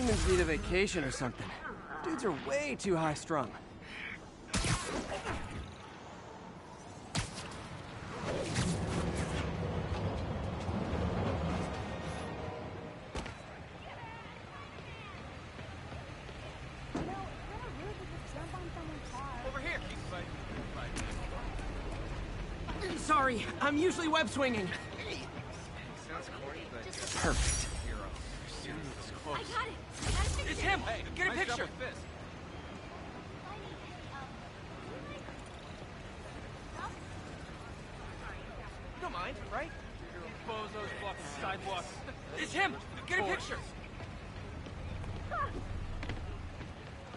Humans need a vacation or something. Dudes are way too high-strung. Sorry, I'm usually web swinging. Sounds corny, but Perfect. hero. It's close. I got it! I got it! It's him! Hey, Get a nice picture! job with Fisk. You don't mind, right? Bozos blocking sidewalks. It's him! Get a picture!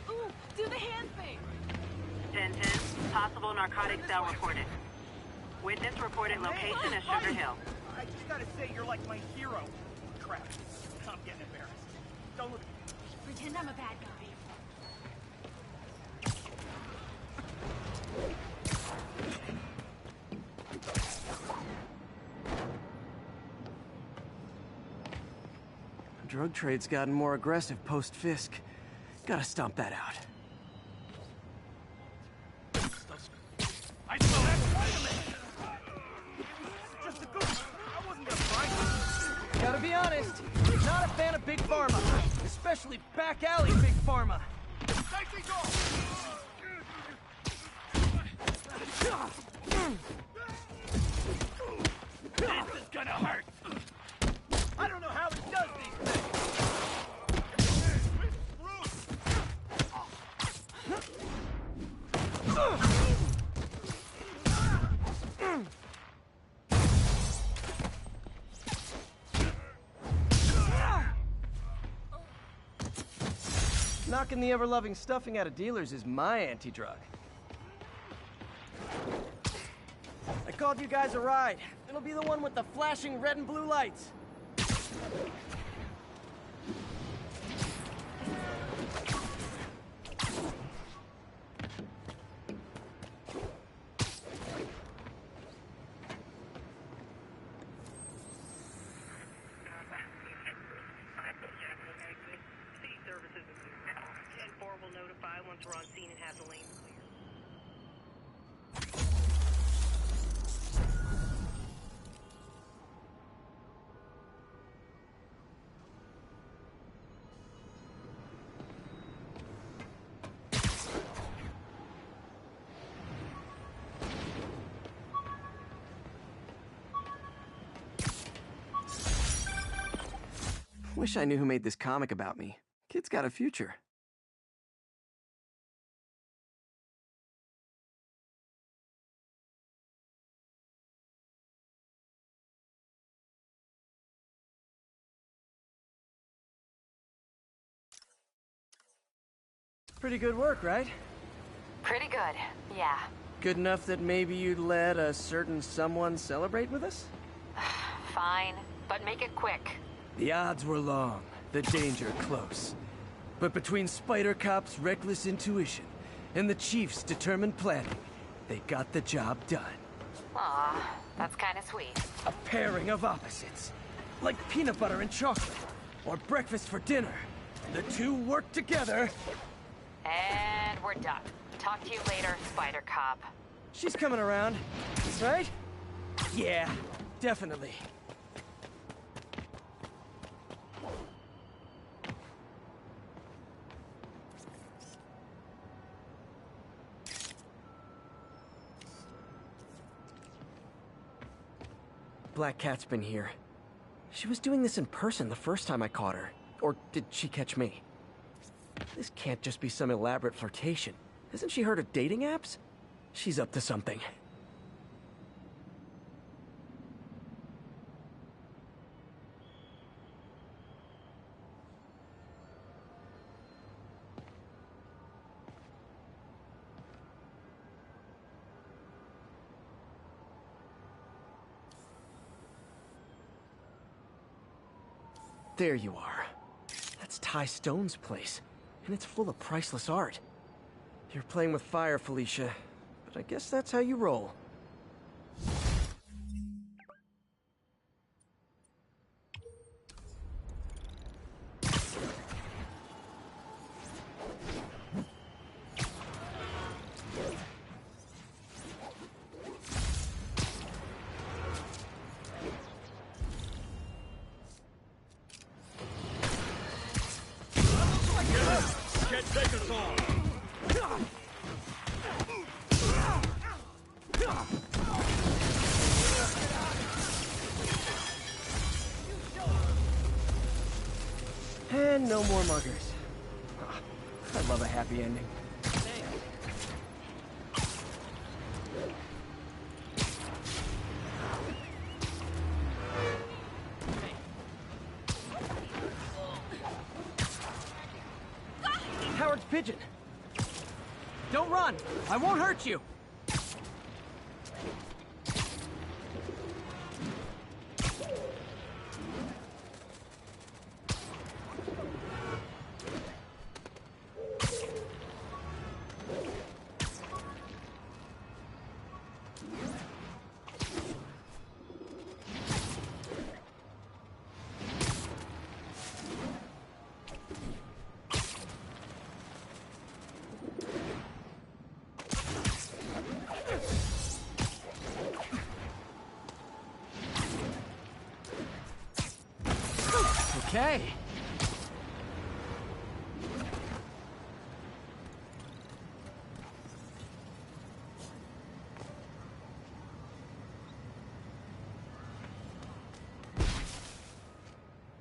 Ooh, do the hand thing! 10-10, possible narcotic cell reported. Witness reported location is Sugar Hill. I just gotta say, you're like my hero. Crap. I'm getting embarrassed. Don't look. Pretend I'm a bad guy. Drug trade's gotten more aggressive post-Fisk. Gotta stomp that out. I saw that. Wait a minute. Just a goof. I wasn't gonna find you. Gotta be honest, not a fan of Big Pharma. Especially back alley Big Pharma. Safety door. This is gonna hurt. I don't know how it does these things. Knocking the ever-loving stuffing out of dealers is my anti-drug. I called you guys a ride. It'll be the one with the flashing red and blue lights. Services. 10-4 will notify once we're on scene and have the lane clear. Wish I knew who made this comic about me. Kid's got a future. Pretty good work, right? Pretty good, yeah. Good enough that maybe you'd let a certain someone celebrate with us? Fine, but make it quick. The odds were long, the danger close. But between Spider Cop's reckless intuition and the Chief's determined planning, they got the job done. Aw, that's kinda sweet. A pairing of opposites. Like peanut butter and chocolate, or breakfast for dinner. The two work together. And we're done. Talk to you later, Spider Cop. She's coming around, right? Yeah, definitely. Black Cat's been here. She was doing this in person the first time I caught her. Or did she catch me? This can't just be some elaborate flirtation. Hasn't she heard of dating apps? She's up to something. There you are. That's Ty Stone's place, and it's full of priceless art. You're playing with fire, Felicia, but I guess that's how you roll. can't take us on! And no more muggers. Ah, I love a happy ending. Howard's pigeon. Don't run. I won't hurt you. Okay.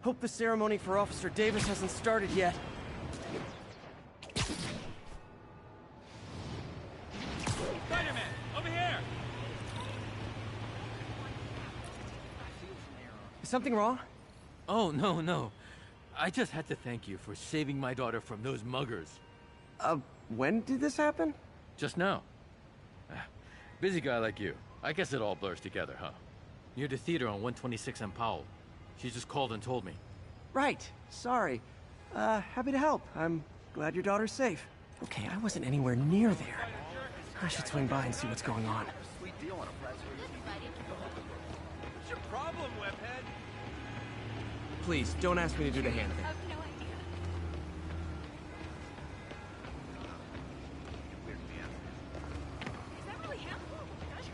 Hope the ceremony for Officer Davis hasn't started yet. Spider-Man, over here! Is something wrong? Oh, no. I just had to thank you for saving my daughter from those muggers. When did this happen? Just now. Busy guy like you. I guess it all blurs together, huh? Near the theater on 126 and Powell. She just called and told me. Right. Sorry. Happy to help. I'm glad your daughter's safe. Okay, I wasn't anywhere near there. I should swing by and see what's going on. Sweet deal on a prize. What's your problem, Webhead? Please, don't ask me to do the hand thing. I have no idea. Is that really him? Oh my gosh.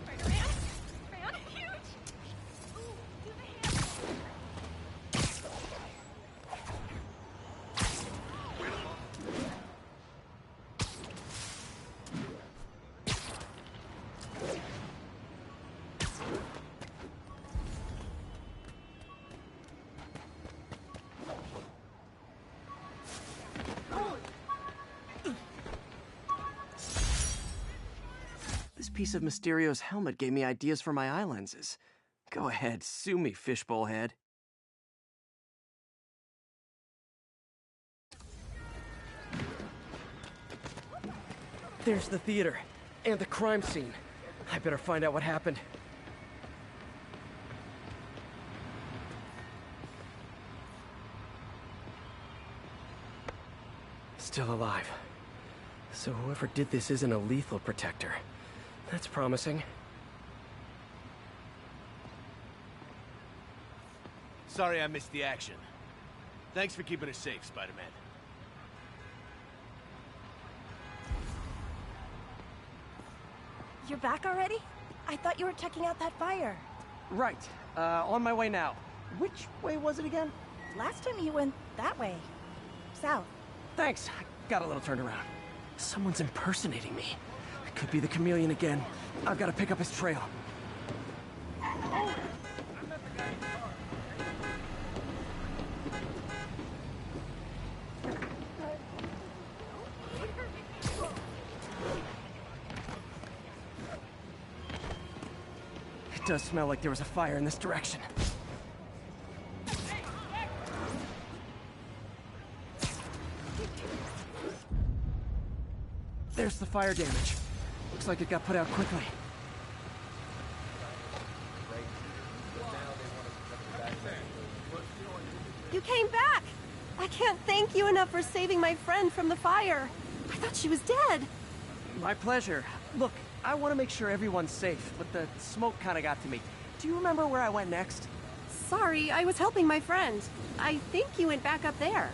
Spider-Man. Man, huge. Ooh, do the hand. This piece of Mysterio's helmet gave me ideas for my eye lenses. Go ahead, sue me, fishbowl head. There's the theater, and the crime scene. I better find out what happened. Still alive. So whoever did this isn't a lethal protector. That's promising. Sorry I missed the action. Thanks for keeping us safe, Spider-Man. You're back already? I thought you were checking out that fire. Right. On my way now. Which way was it again? Last time you went that way. South. Thanks. I got a little turned around. Someone's impersonating me. It could be the chameleon again. I've got to pick up his trail. It does smell like there was a fire in this direction. There's the fire damage. Looks like it got put out quickly. You came back! I can't thank you enough for saving my friend from the fire. I thought she was dead. My pleasure. Look, I want to make sure everyone's safe, but the smoke kind of got to me. Do you remember where I went next? Sorry, I was helping my friend. I think you went back up there.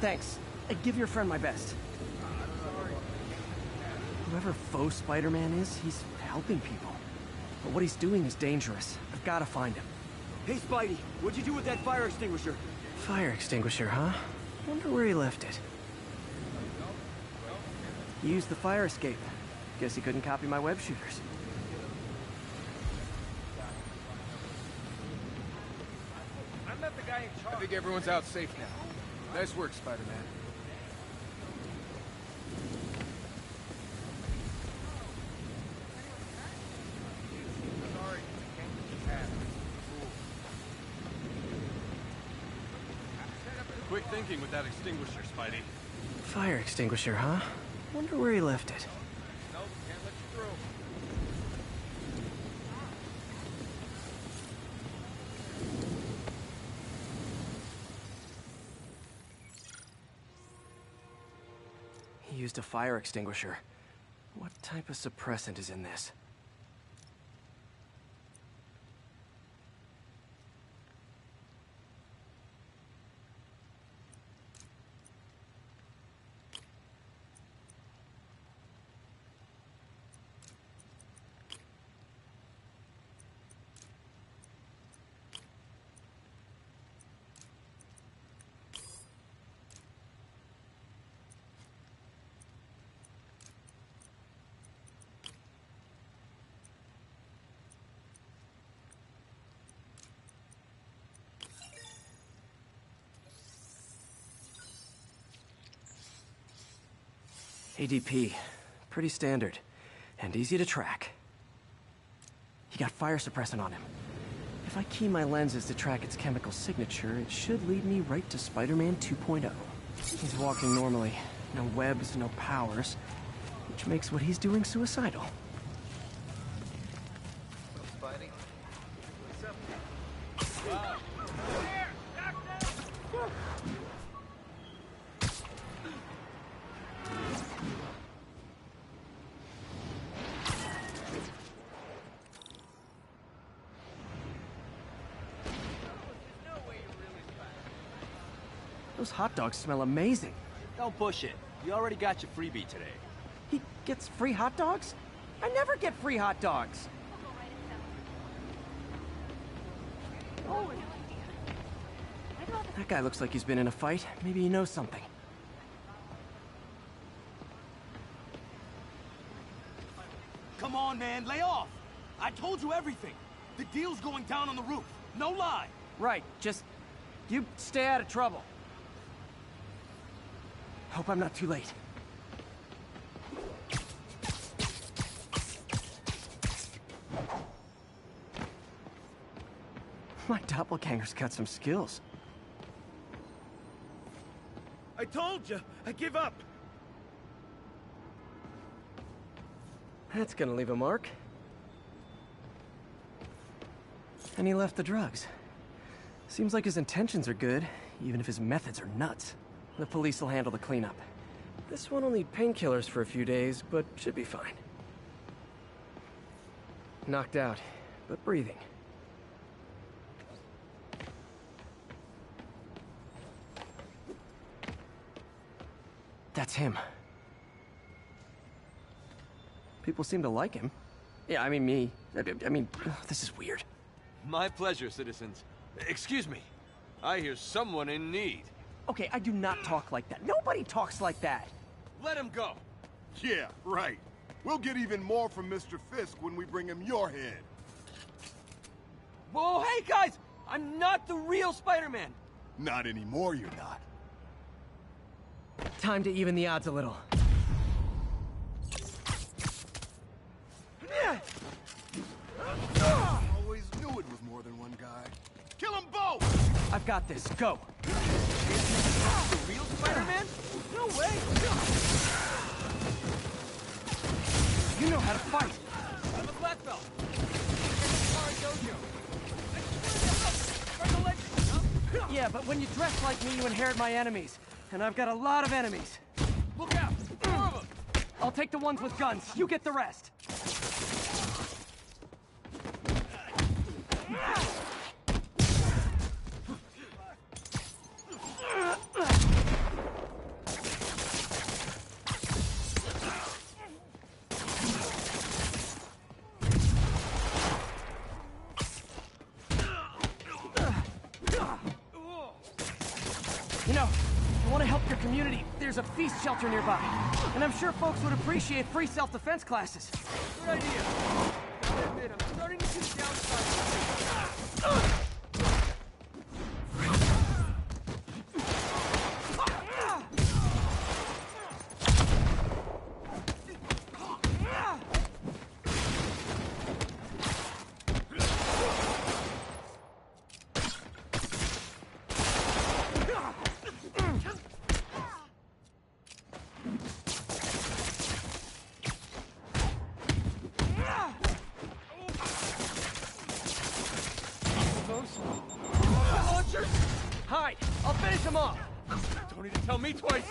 Thanks. Give your friend my best. Whoever faux Spider-Man is, he's helping people. But what he's doing is dangerous. I've got to find him. Hey, Spidey, what'd you do with that fire extinguisher? Fire extinguisher, huh? Wonder where he left it. He used the fire escape. Guess he couldn't copy my web shooters. I met the guy in charge. I think everyone's out safe now. Nice work, Spider-Man. Sorry, can't get Quick thinking with that extinguisher, Spidey. Fire extinguisher, huh? Wonder where he left it. Nope, can't let you through. He used a fire extinguisher. What type of suppressant is in this? ADP. Pretty standard. And easy to track. He got fire suppressant on him. If I key my lenses to track its chemical signature, it should lead me right to Spider-Man 2.0. He's walking normally. No webs, no powers. Which makes what he's doing suicidal. Spidey? Those hot dogs smell amazing. Don't push it. You already got your freebie today. He gets free hot dogs? I never get free hot dogs. That guy looks like he's been in a fight. Maybe he knows something. Come on, man, lay off. I told you everything. The deal's going down on the roof. No lie. Right, just... you stay out of trouble. Hope I'm not too late. My doppelganger's got some skills. I told you. I give up. That's gonna leave a mark. And he left the drugs. Seems like his intentions are good, even if his methods are nuts. The police will handle the cleanup. This one will need painkillers for a few days, but should be fine. Knocked out, but breathing. That's him. People seem to like him. Yeah, I mean me. I mean, this is weird. My pleasure, citizens. Excuse me. I hear someone in need. Okay, I do not talk like that. Nobody talks like that. Let him go. Yeah, right. We'll get even more from Mr. Fisk when we bring him your head. Whoa, hey, guys! I'm not the real Spider-Man. Not anymore, you're not. Time to even the odds a little. Always knew it was more than one guy. Kill them both! I've got this. Go. The real Spider-Man? No way! You know how to fight. I'm a black belt. Dojo. I swear to legend, you know? Yeah, but when you dress like me, you inherit my enemies. And I've got a lot of enemies. Look out! More of them! I'll take the ones with guns. You get the rest. You know, want to help your community, there's a feast shelter nearby. And I'm sure folks would appreciate free self-defense classes. Good idea. Gotta admit, I'm starting to see downside. Hide! I'll finish him off! Don't need to tell me twice.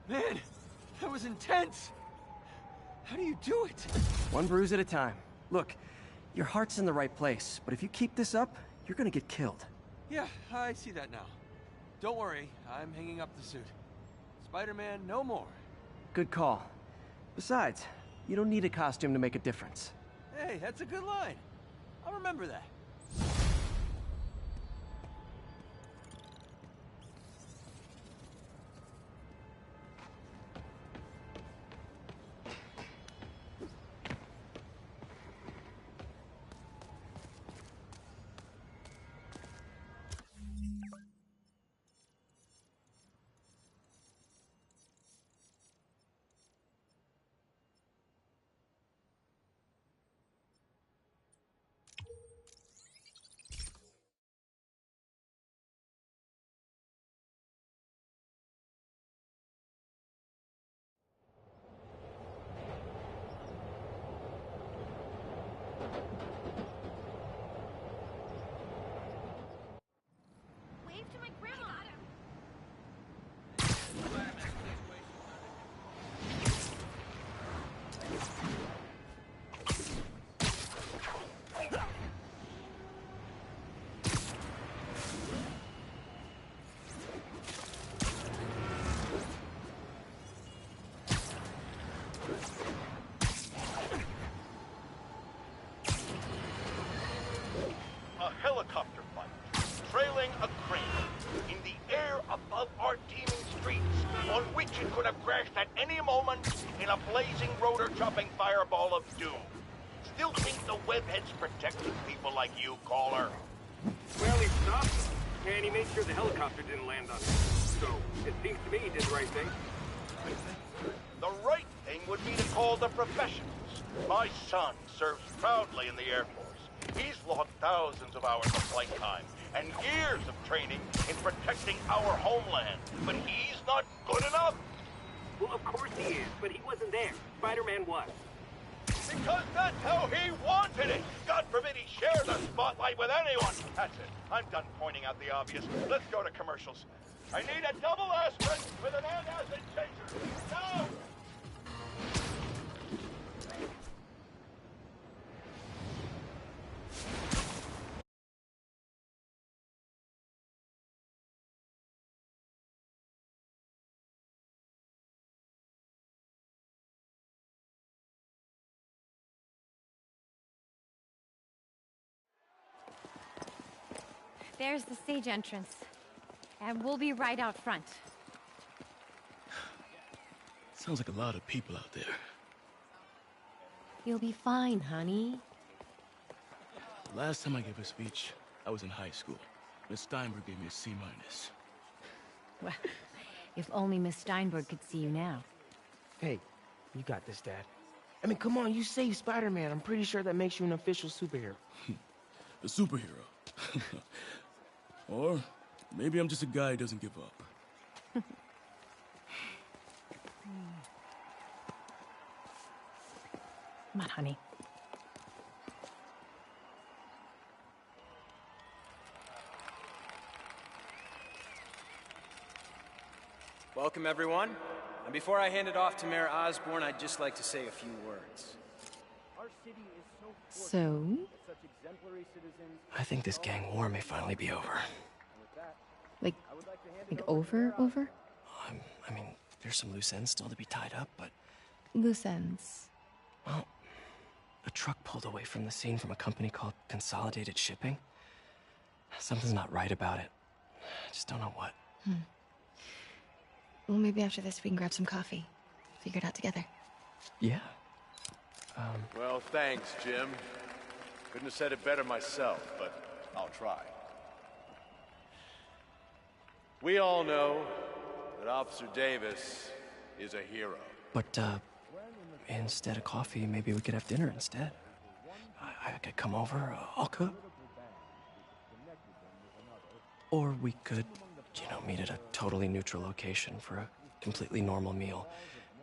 Man, that was intense. How do you do it? One bruise at a time. Look, your heart's in the right place, but if you keep this up, you're gonna get killed. Yeah, I see that now. Don't worry, I'm hanging up the suit. Spider-Man, no more. Good call. Besides, you don't need a costume to make a difference. Hey, that's a good line. I'll remember that. Wave to my grandma. A helicopter fight, trailing a crane, in the air above our teeming streets, on which it could have crashed at any moment in a blazing rotor-chopping fireball of doom. Still think the webhead's protecting people like you, caller? Well, he stopped, and he made sure the helicopter didn't land on him. So, it seems to me he did the right thing. The right thing would be to call the professionals. My son serves proudly in the Air Force. He's logged thousands of hours of flight time and years of training in protecting our homeland. But he's not good enough. Well, of course he is, but he wasn't there. Spider-Man was. Because that's how he wanted it. God forbid he shared the spotlight with anyone. That's it. I'm done pointing out the obvious. Let's go to commercials. I need a double aspirin with an antacid chaser. Now! There's the stage entrance. And we'll be right out front. Sounds like a lot of people out there. You'll be fine, honey. Last time I gave a speech, I was in high school. Miss Steinberg gave me a C-. Well, if only Miss Steinberg could see you now. Hey, you got this, Dad. I mean, come on, you saved Spider-Man. I'm pretty sure that makes you an official superhero. A superhero. Or maybe I'm just a guy who doesn't give up. Come on, honey. Welcome, everyone. And before I hand it off to Mayor Osborn, I'd just like to say a few words. Our city is so So? fortunate that such exemplary citizens. I think this gang war may finally be over. Like over? I mean, there's some loose ends still to be tied up, but... Loose ends. Well, a truck pulled away from the scene from a company called Consolidated Shipping. Something's not right about it. I just don't know what. Well, maybe after this we can grab some coffee. Figure it out together. Yeah. Well, thanks, Jim. Couldn't have said it better myself, but I'll try. We all know that Officer Davis is a hero. But, instead of coffee, maybe we could have dinner instead. I could come over, I'll cook. Or we could, meet at a totally neutral location for a completely normal meal,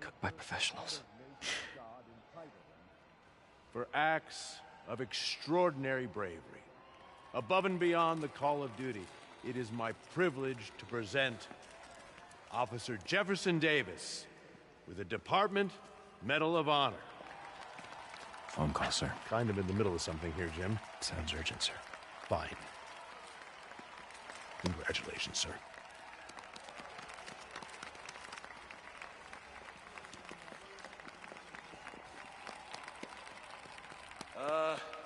cooked by professionals. For acts of extraordinary bravery, above and beyond the call of duty, it is my privilege to present Officer Jefferson Davis with the Department Medal of Honor. Phone call, sir. Kind of in the middle of something here, Jim. Sounds urgent, sir. Fine. Congratulations, sir.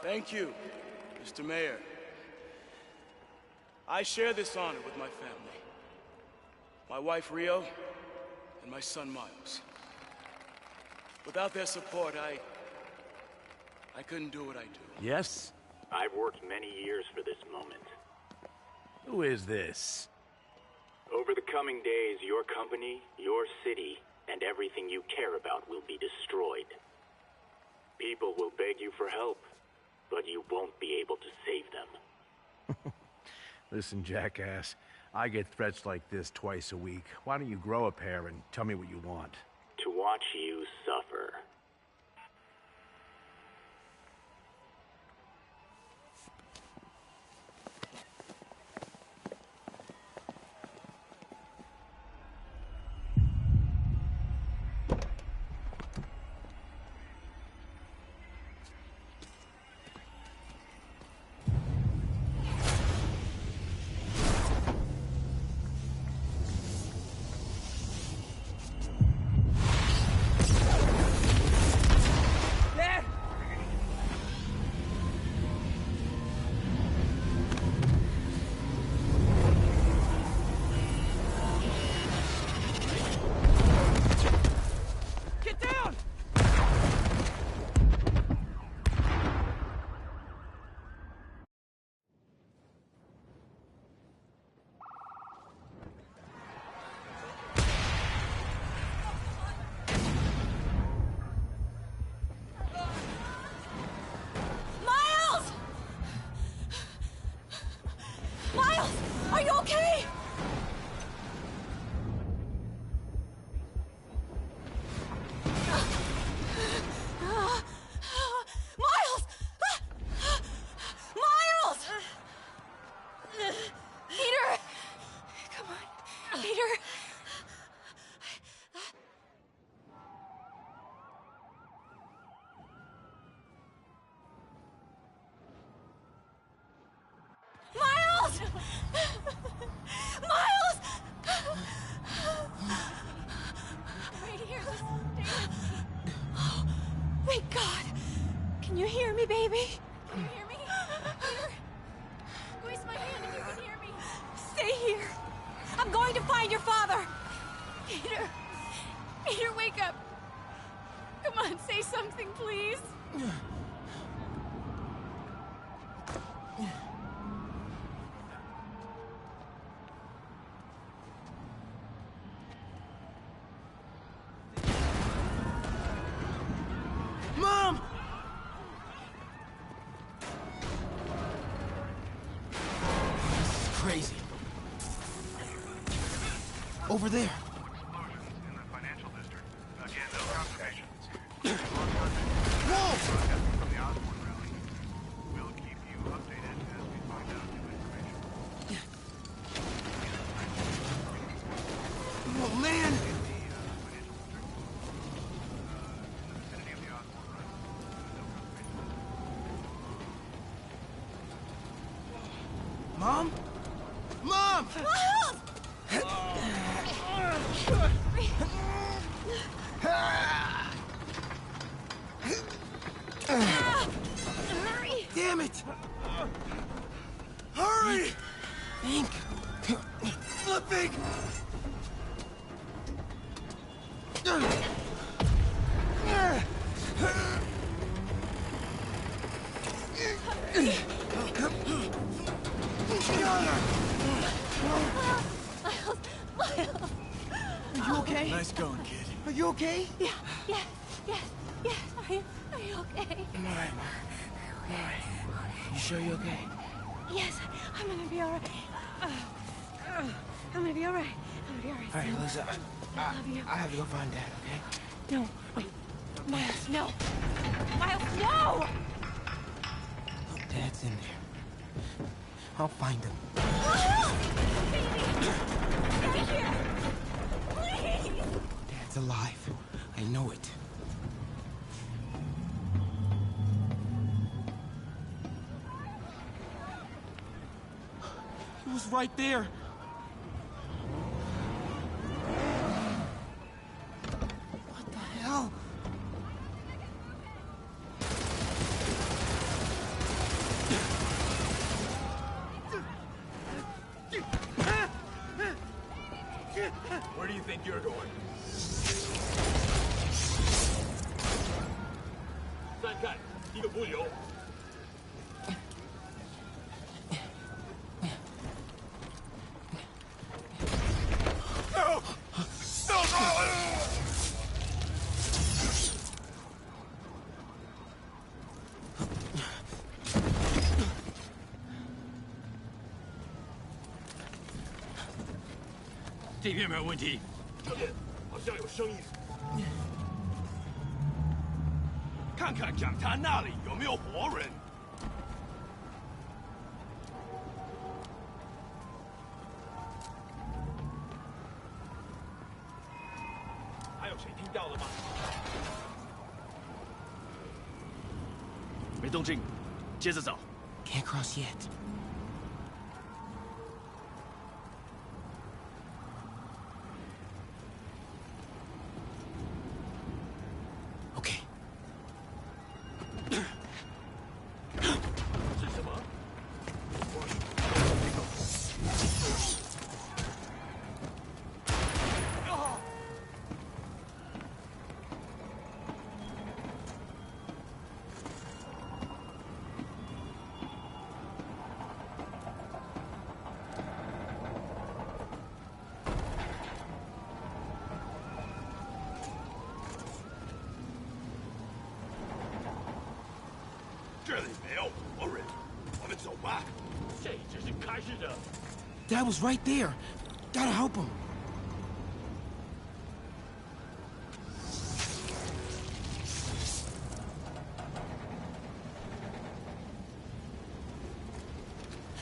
Thank you, Mr. Mayor. I share this honor with my family. My wife, Rio, and my son, Miles. Without their support, I couldn't do what I do. Yes? I've worked many years for this moment. Who is this? Over the coming days, your company, your city, and everything you care about will be destroyed. People will beg you for help, but you won't be able to save them. Listen, jackass, I get threats like this twice a week. Why don't you grow a pair and tell me what you want? To watch you suffer. Are you okay? Miles! Miles! Peter! Come on, Peter. Miles! Miles! Right here, just stay. Oh, thank God. Can you hear me, baby? Can you hear me? Peter, squeeze my hand if you can hear me. Stay here. I'm going to find your father. Peter, Peter, wake up. Come on, say something, please. Mom! This is crazy. Over there. moving! Are you okay? Nice going, kid. Are you okay? Yeah. Are you okay? I'm alright, Mom. I'm alright. You sure you're okay? Yes, I'm gonna be alright. I'm gonna be alright. I'm gonna be alright. Alright, Lisa. I love you. I have to go find Dad, okay? No. Miles, no. Miles, no! Dad's in there. I'll find him. Stay here! Please! Dad's alive. I know it. He was right there. What the hell? Where do you think you're going? 三看，一个不留。 这边没有问题。这边好像有声音。看看讲台那里有没有活人。还有谁听到了吗？没动静，接着找。 Can't cross yet. Okay. 是什么？这里没有活人，我们走吧。这只是开始的。 Dad was right there. Gotta help him.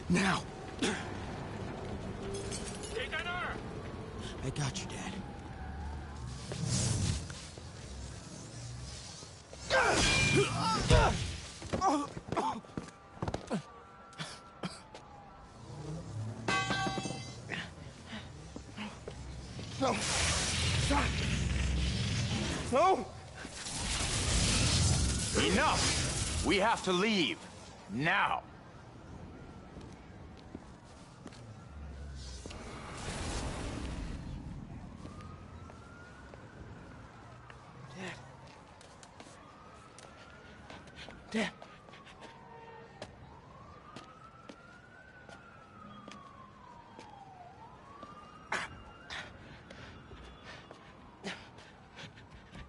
Now. 谁在那儿？ I got you, Dad. No. Stop. No. Enough! We have to leave. Now! Dad.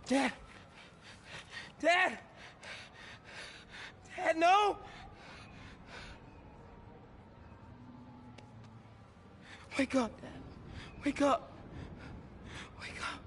Dad! Dad! Dad, no! Wake up, Dad. Wake up. Wake up.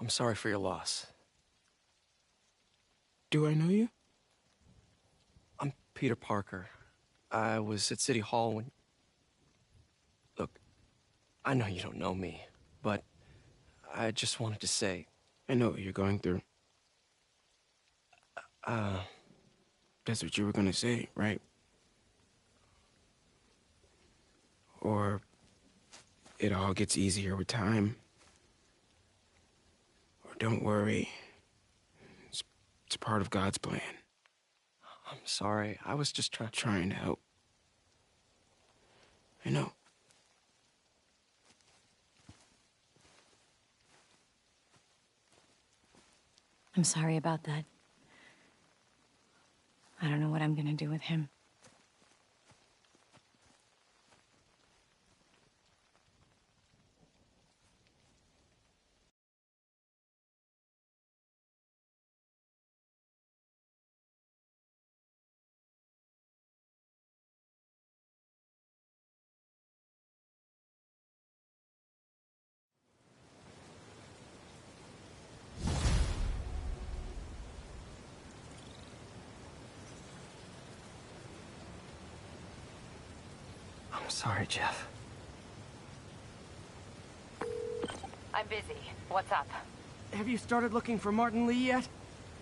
I'm sorry for your loss. Do I know you? I'm Peter Parker. I was at City Hall when... Look, I know you don't know me, but I just wanted to say... I know what you're going through. That's what you were gonna say, right? Or it all gets easier with time. Or don't worry. It's part of God's plan. I'm sorry. I was just trying to help. I know. I'm sorry about that. I don't know what I'm gonna do with him. I'm sorry, Jeff. I'm busy. What's up? Have you started looking for Martin Lee yet?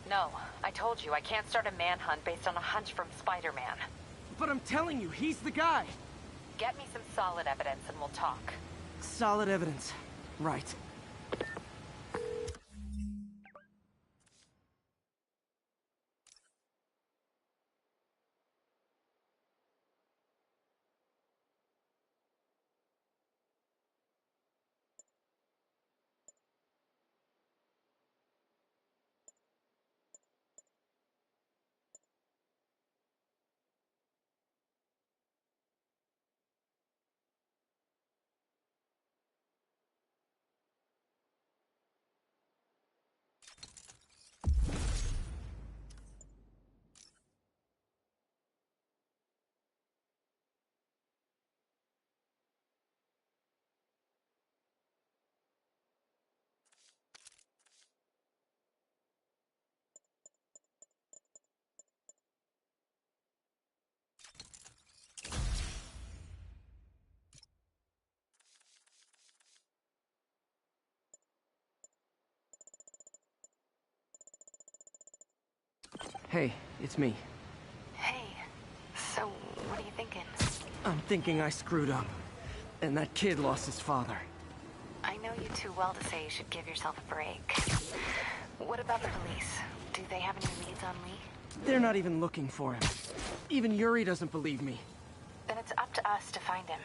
No, I told you I can't start a manhunt based on a hunch from Spider-Man. But I'm telling you, he's the guy. Get me some solid evidence and we'll talk. Solid evidence. Right. Hey, it's me. Hey, so what are you thinking? I'm thinking I screwed up. And that kid lost his father. I know you too well to say you should give yourself a break. What about the police? Do they have any leads on Lee? They're not even looking for him. Even Yuri doesn't believe me. Then it's up to us to find him.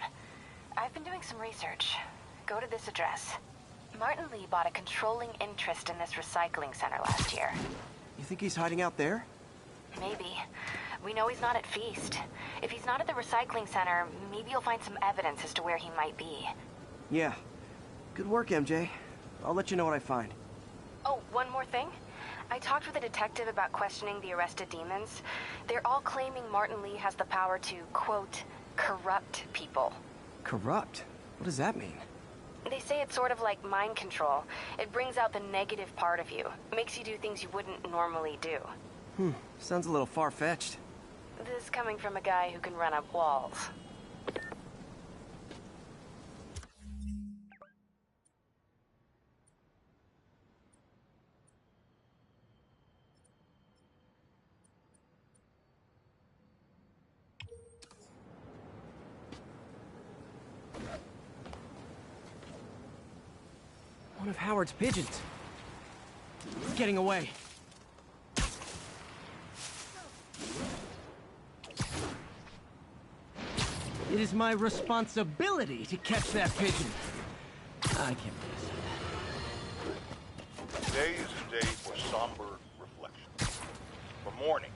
I've been doing some research. Go to this address. Martin Lee bought a controlling interest in this recycling center last year. You think he's hiding out there? Maybe. We know he's not at Feast. If he's not at the recycling center, maybe you'll find some evidence as to where he might be. Yeah. Good work, MJ. I'll let you know what I find. Oh, one more thing. I talked with a detective about questioning the arrested demons. They're all claiming Martin Lee has the power to, quote, corrupt people. Corrupt? What does that mean? They say it's sort of like mind control. It brings out the negative part of you. Makes you do things you wouldn't normally do. Sounds a little far-fetched. This coming from a guy who can run up walls. One of Howard's pigeons. It's getting away. It is my responsibility to catch that pigeon. I can't believe that. Today is a day for somber reflection. For mourning.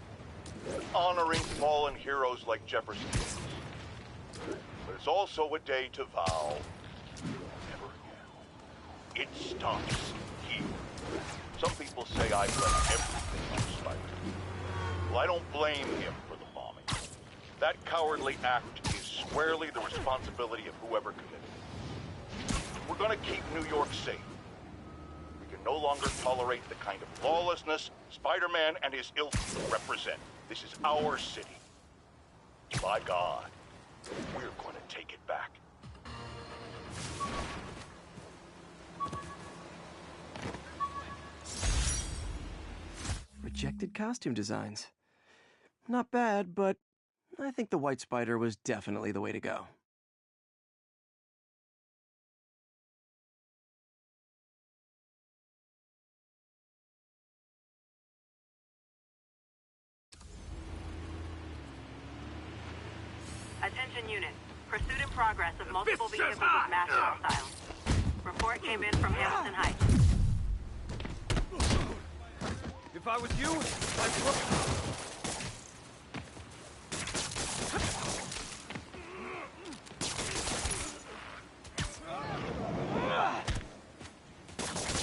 Honoring fallen heroes like Jefferson Davis. But it's also a day to vow never again. It stops here. Some people say I blame everything on Spider. Well, I don't blame him for the bombing. That cowardly act is squarely the responsibility of whoever committed it. We're gonna keep New York safe. We can no longer tolerate the kind of lawlessness Spider-Man and his ilk represent. This is our city. By God, we're going to take it back. Rejected costume designs. Not bad, but I think the White Spider was definitely the way to go. Attention unit. Pursuit in progress of multiple vehicles with mass hostiles. Report came in from Hamilton Heights. If I was you, I'd look.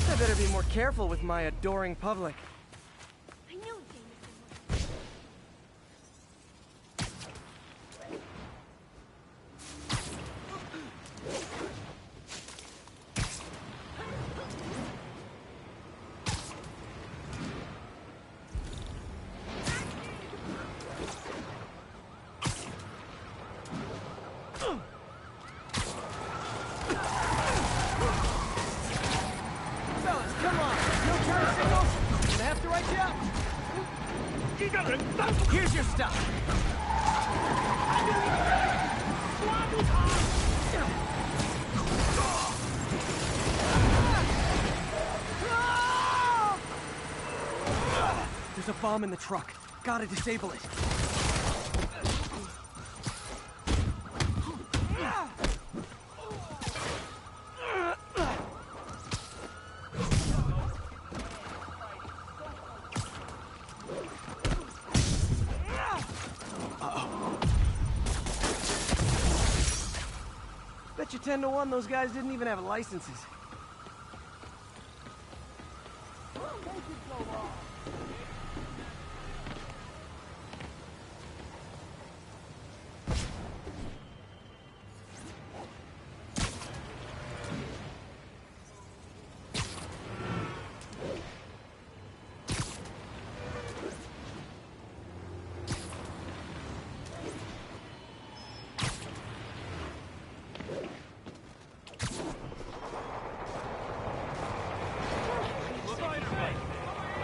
I better be more careful with my adoring public. I knew Jameson Fellas, come on! No turn signals? Gonna have to write you up! Here's your stuff! There's a bomb in the truck. Gotta disable it. Bet you 10 to 1 those guys didn't even have licenses.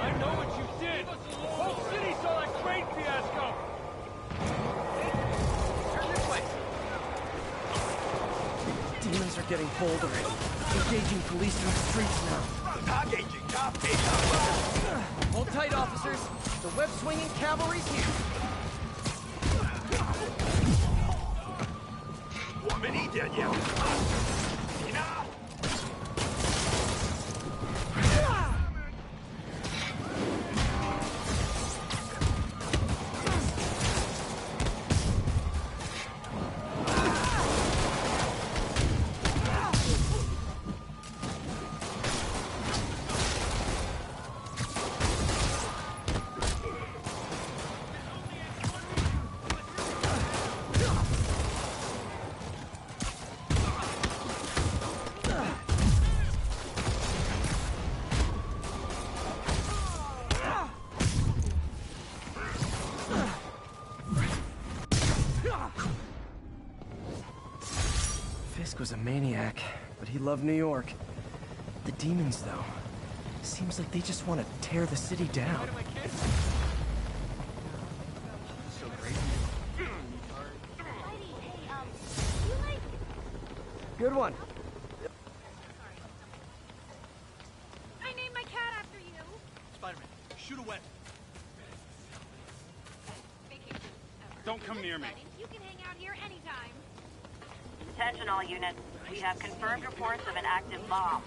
I know what you did! Whole city saw that crane fiasco! Turn this way! Demons are getting bolder. Engaging police in the streets now. Hold tight, officers. The web-swinging cavalry's here. Fisk was a maniac, but he loved New York. The demons, though, seems like they just want to tear the city down. So great. Good one. I named my cat after you. Spider-Man, shoot a weapon. Don't come near me. You can hang out here anytime. Attention all units. We have confirmed reports of an active bomb.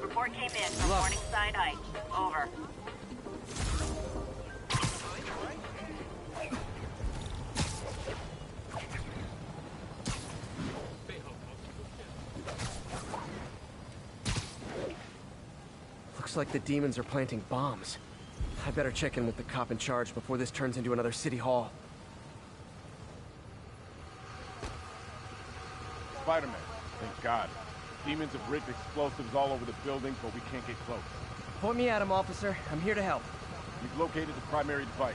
Report came in from Morningside Heights. Over. Looks like the demons are planting bombs. I better check in with the cop in charge before this turns into another city hall. Spider-Man, thank God. Demons have rigged explosives all over the building, but we can't get close. Point me at him, officer. I'm here to help. We've located the primary device.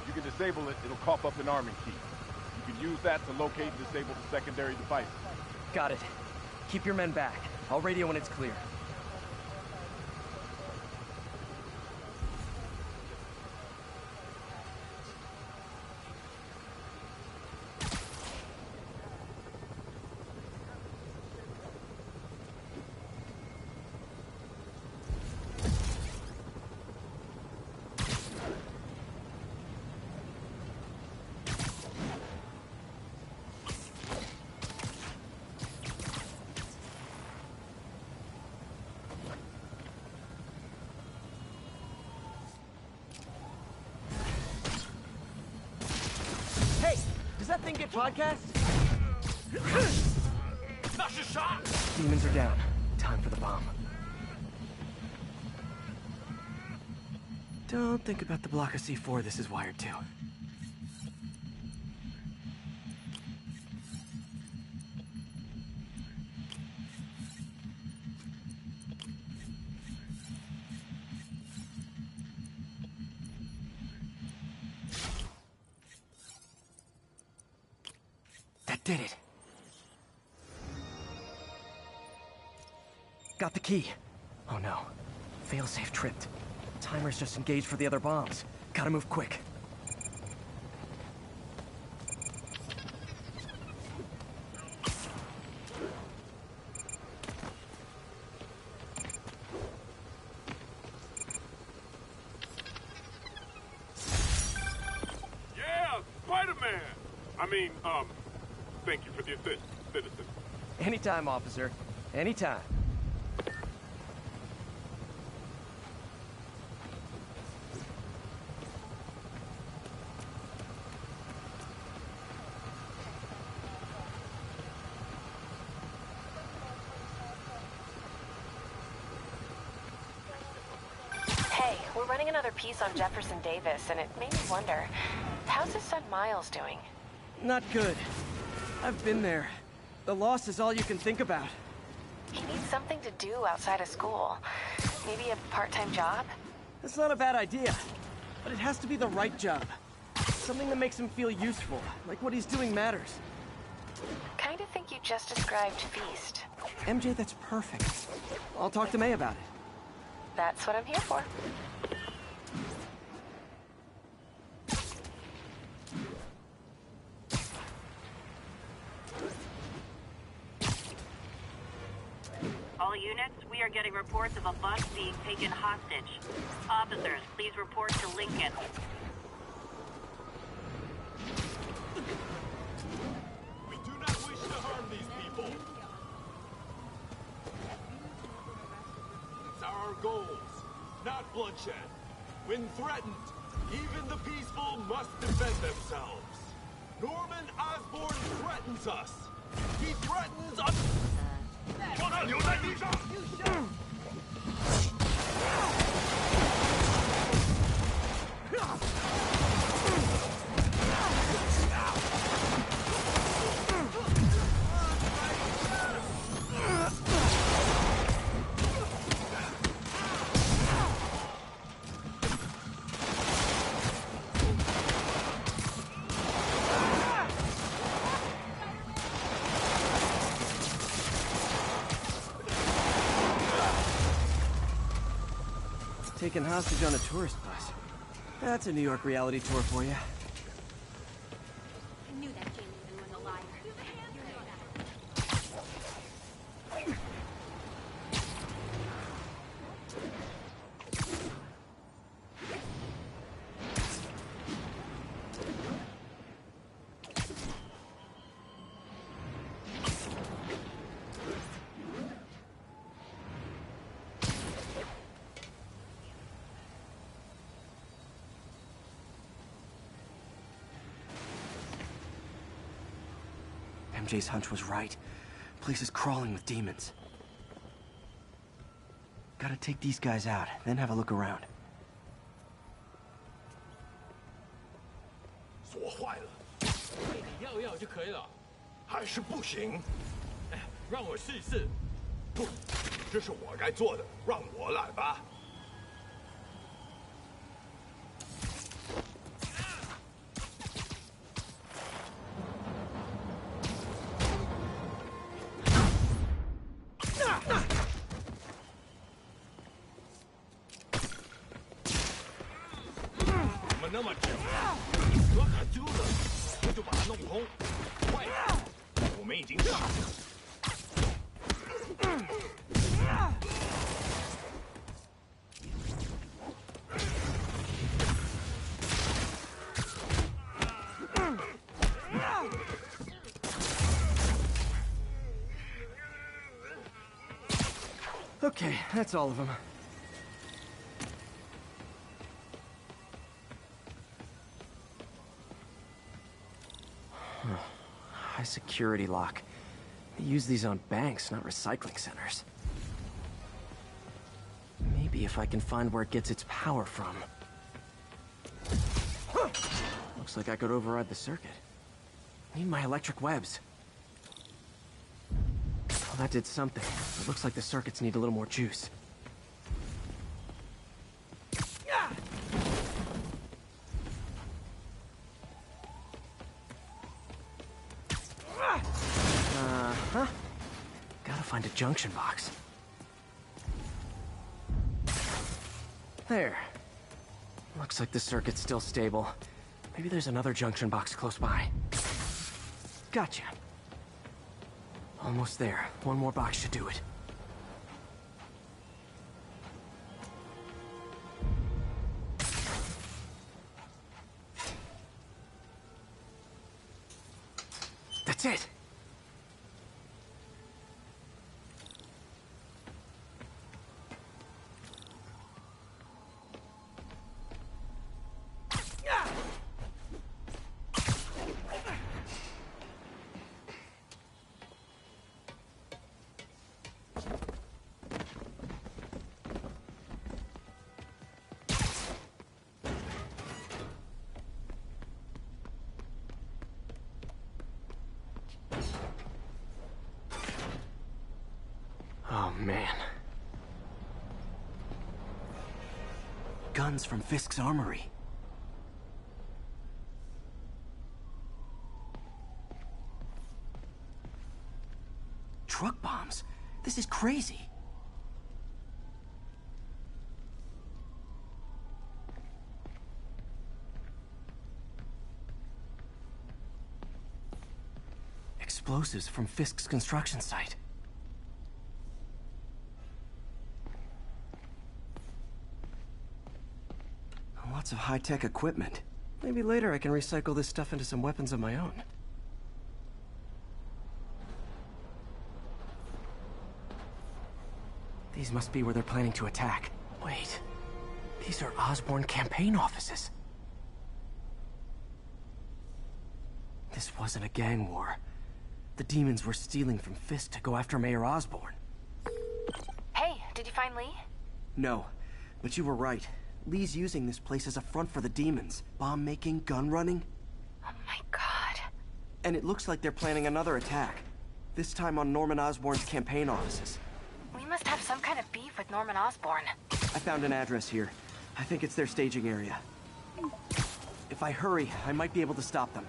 If you can disable it, it'll cough up an arming key. You can use that to locate and disable the secondary devices. Got it. Keep your men back. I'll radio when it's clear. Does that thing get podcast? Demons are down. Time for the bomb. Don't think about the block of C4 this is wired to. That did it. Got the key. Oh no. Failsafe tripped. Timer's just engaged for the other bombs. Gotta move quick. Yeah, Spider-Man! Thank you for the assist, citizen. Anytime, officer. Anytime. Hey, we're running another piece on Jefferson Davis, and it made me wonder, how's his son Miles doing? Not good. I've been there. The loss is all you can think about. He needs something to do outside of school. Maybe a part-time job? That's not a bad idea. But it has to be the right job. Something that makes him feel useful, like what he's doing matters. Kind of think you just described Feast. MJ, that's perfect. I'll talk to May about it. That's what I'm here for. All units, we are getting reports of a bus being taken hostage. Officers, please report to Lincoln. We do not wish to harm these people. These are our goals, not bloodshed. When threatened, even the peaceful must defend themselves. Norman Osborn threatens us. He threatens us. 把他留在地上。Taken hostage on a tourist bus. That's a New York reality tour for you. I knew that Jamie was a liar. MJ's hunch was right. Place is crawling with demons. Gotta take these guys out, then have a look around. 锁坏了，你要要就可以了。还是不行。让我试一试。不，这是我该做的，让我来吧。那么久，可卡丢了，我就把它弄空。快，我们已经上去了。Okay, that's all of them. High security lock. They use these on banks, not recycling centers. Maybe if I can find where it gets its power from. Looks like I could override the circuit. Need my electric webs. Well, that did something. It looks like the circuits need a little more juice. Uh-huh. Gotta find a junction box. There. Looks like the circuit's still stable. Maybe there's another junction box close by. Gotcha. Almost there. One more box should do it. That's it! Oh, man. Guns from Fisk's armory. Truck bombs? This is crazy. Explosives from Fisk's construction site. Lots of high-tech equipment. Maybe later I can recycle this stuff into some weapons of my own. These must be where they're planning to attack. Wait, these are Osborn campaign offices. This wasn't a gang war. The demons were stealing from Fisk to go after Mayor Osborn. Hey, did you find Lee? No, but you were right. Lee's using this place as a front for the demons. Bomb-making, gun-running. Oh my god. And it looks like they're planning another attack. This time on Norman Osborn's campaign offices. We must have some kind of beef with Norman Osborn. I found an address here. I think it's their staging area. If I hurry, I might be able to stop them.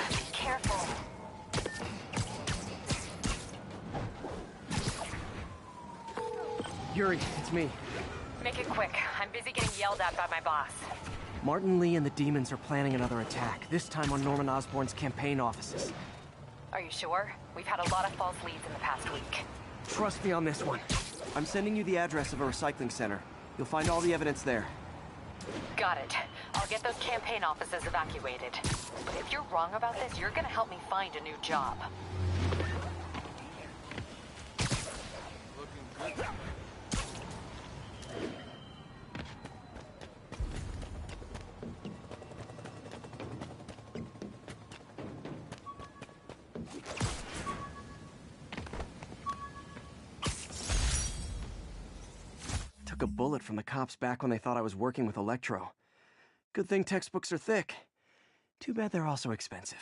Be careful. Yuri, it's me. Make it quick. I'm busy getting yelled at by my boss. Martin Lee and the demons are planning another attack, this time on Norman Osborn's campaign offices. Are you sure? We've had a lot of false leads in the past week. Trust me on this one. I'm sending you the address of a recycling center. You'll find all the evidence there. Got it. I'll get those campaign offices evacuated. But if you're wrong about this, you're gonna help me find a new job. Looking good. Took a bullet from the cops back when they thought I was working with Electro. Good thing textbooks are thick. Too bad they're also expensive.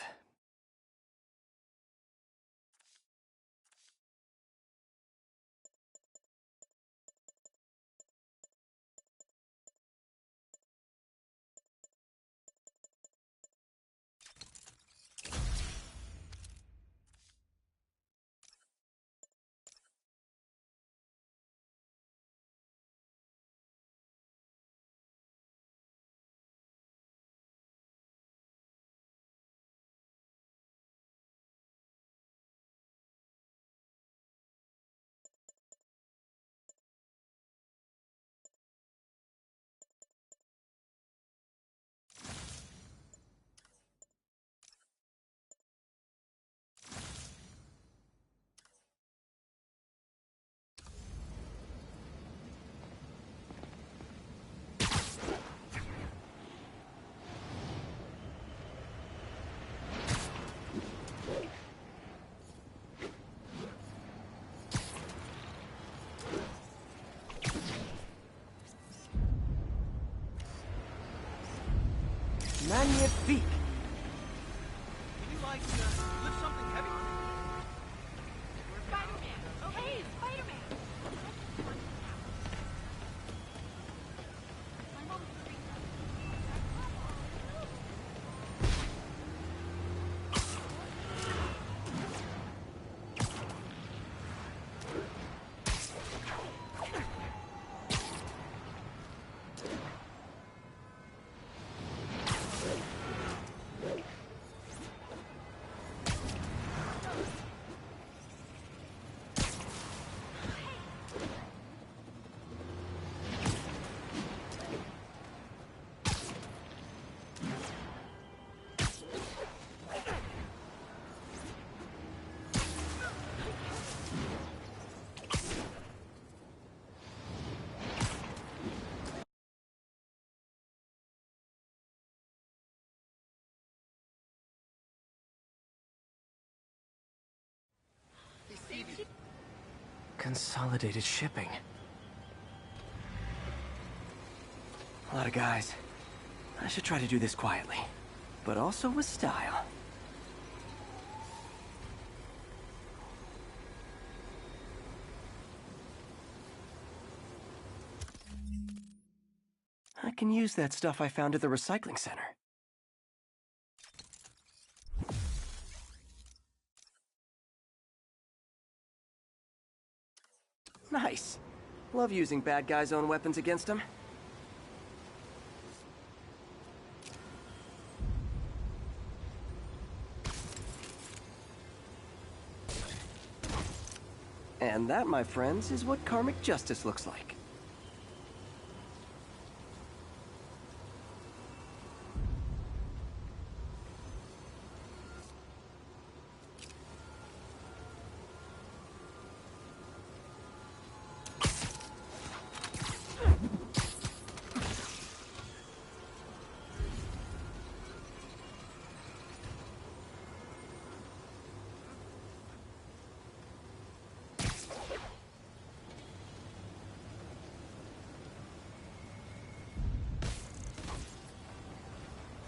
Magnifique! Would you like to lift something heavy? Spider-Man! Oh, hey, Spider-Man! My mom's Consolidated shipping. A lot of guys. I should try to do this quietly, but also with style. I can use that stuff I found at the recycling center. Nice. Love using bad guys' own weapons against them. And that, my friends, is what karmic justice looks like.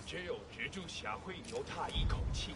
只有蜘蛛侠会由他一口气。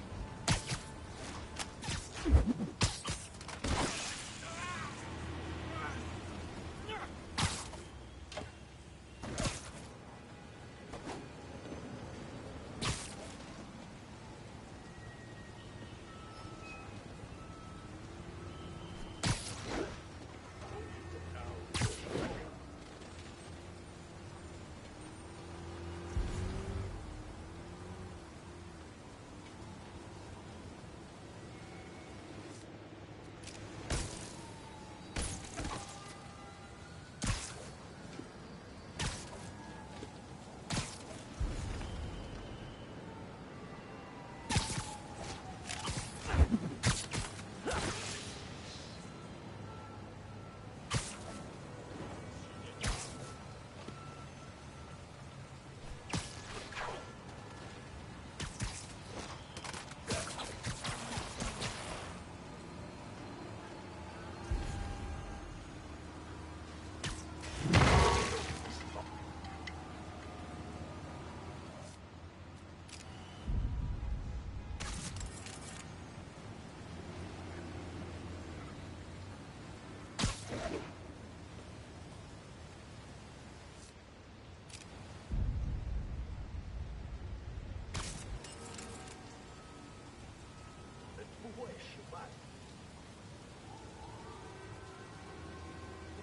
不会失败。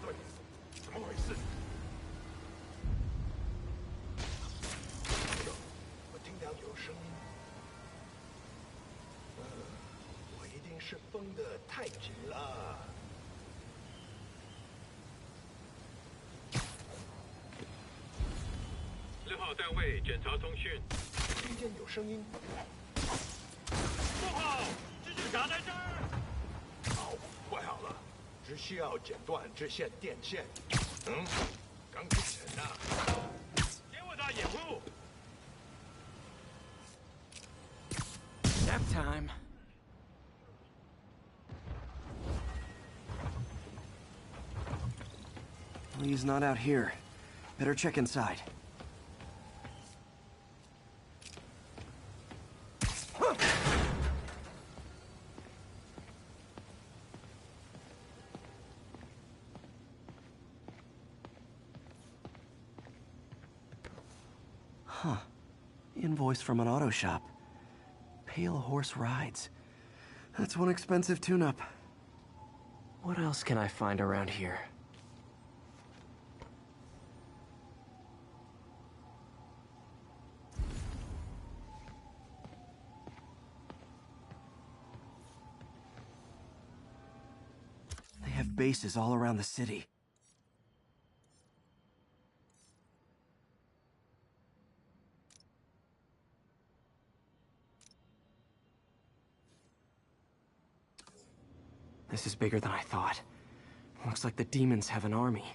不对，怎么回事？我听到有声音。我一定是绷得太紧了。6号单位检查通讯，听见有声音。 不好，蜘蛛侠在这儿！好，怪好了，只需要剪断这线电线。钢铁人呐，给我打掩护！ Nap time. Lee's not out here. Better check inside. Invoice from an auto shop. Pale Horse Rides. That's one expensive tune-up. What else can I find around here? They have bases all around the city. This is bigger than I thought. Looks like the demons have an army.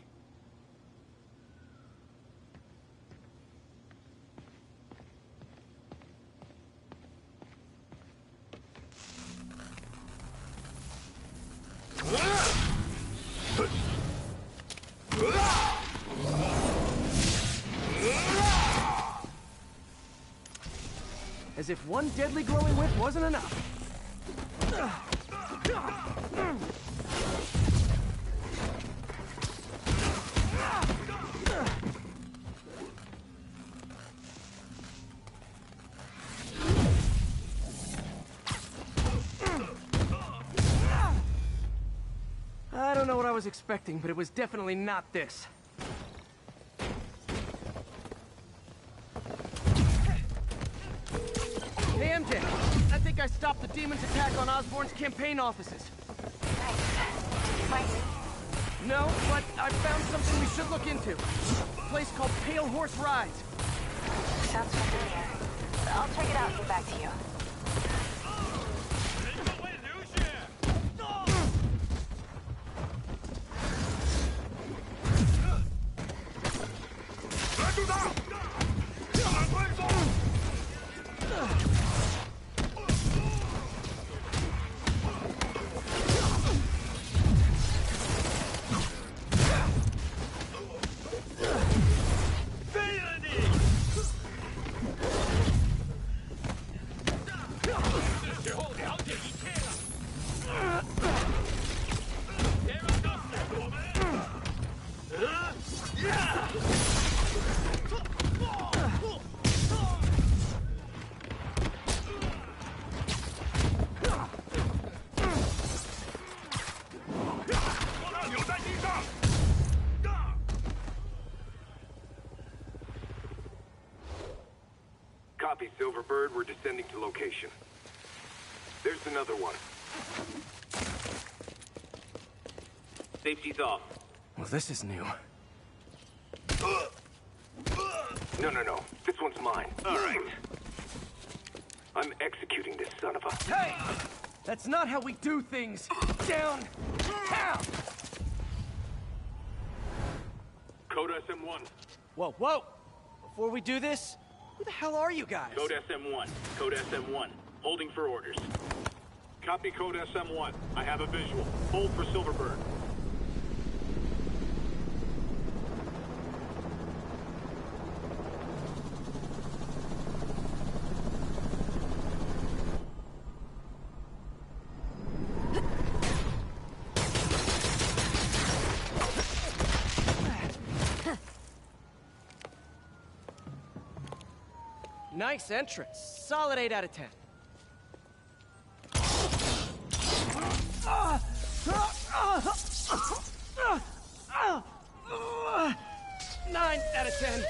As if one deadly glowing whip wasn't enough. I don't know what I was expecting, but it was definitely not this. Hey, MJ. I think I stopped the demons' attack on Osborn's campaign offices. Nice. No, but I found something we should look into. A place called Pale Horse Rides. Sounds familiar. I'll check it out and get back to you. Copy, Silverbird. We're descending to location. There's another one. Safety's off. Well, this is new. No. This one's mine. All right. I'm executing this son of a... Hey! That's not how we do things. Down! Down! Code SM-1. Whoa! Before we do this, who the hell are you guys? Code SM-1. Code SM-1. Holding for orders. Copy Code SM-1. I have a visual. Hold for Silverbird. Nice entrance. Solid 8 out of 10. 9 out of 10.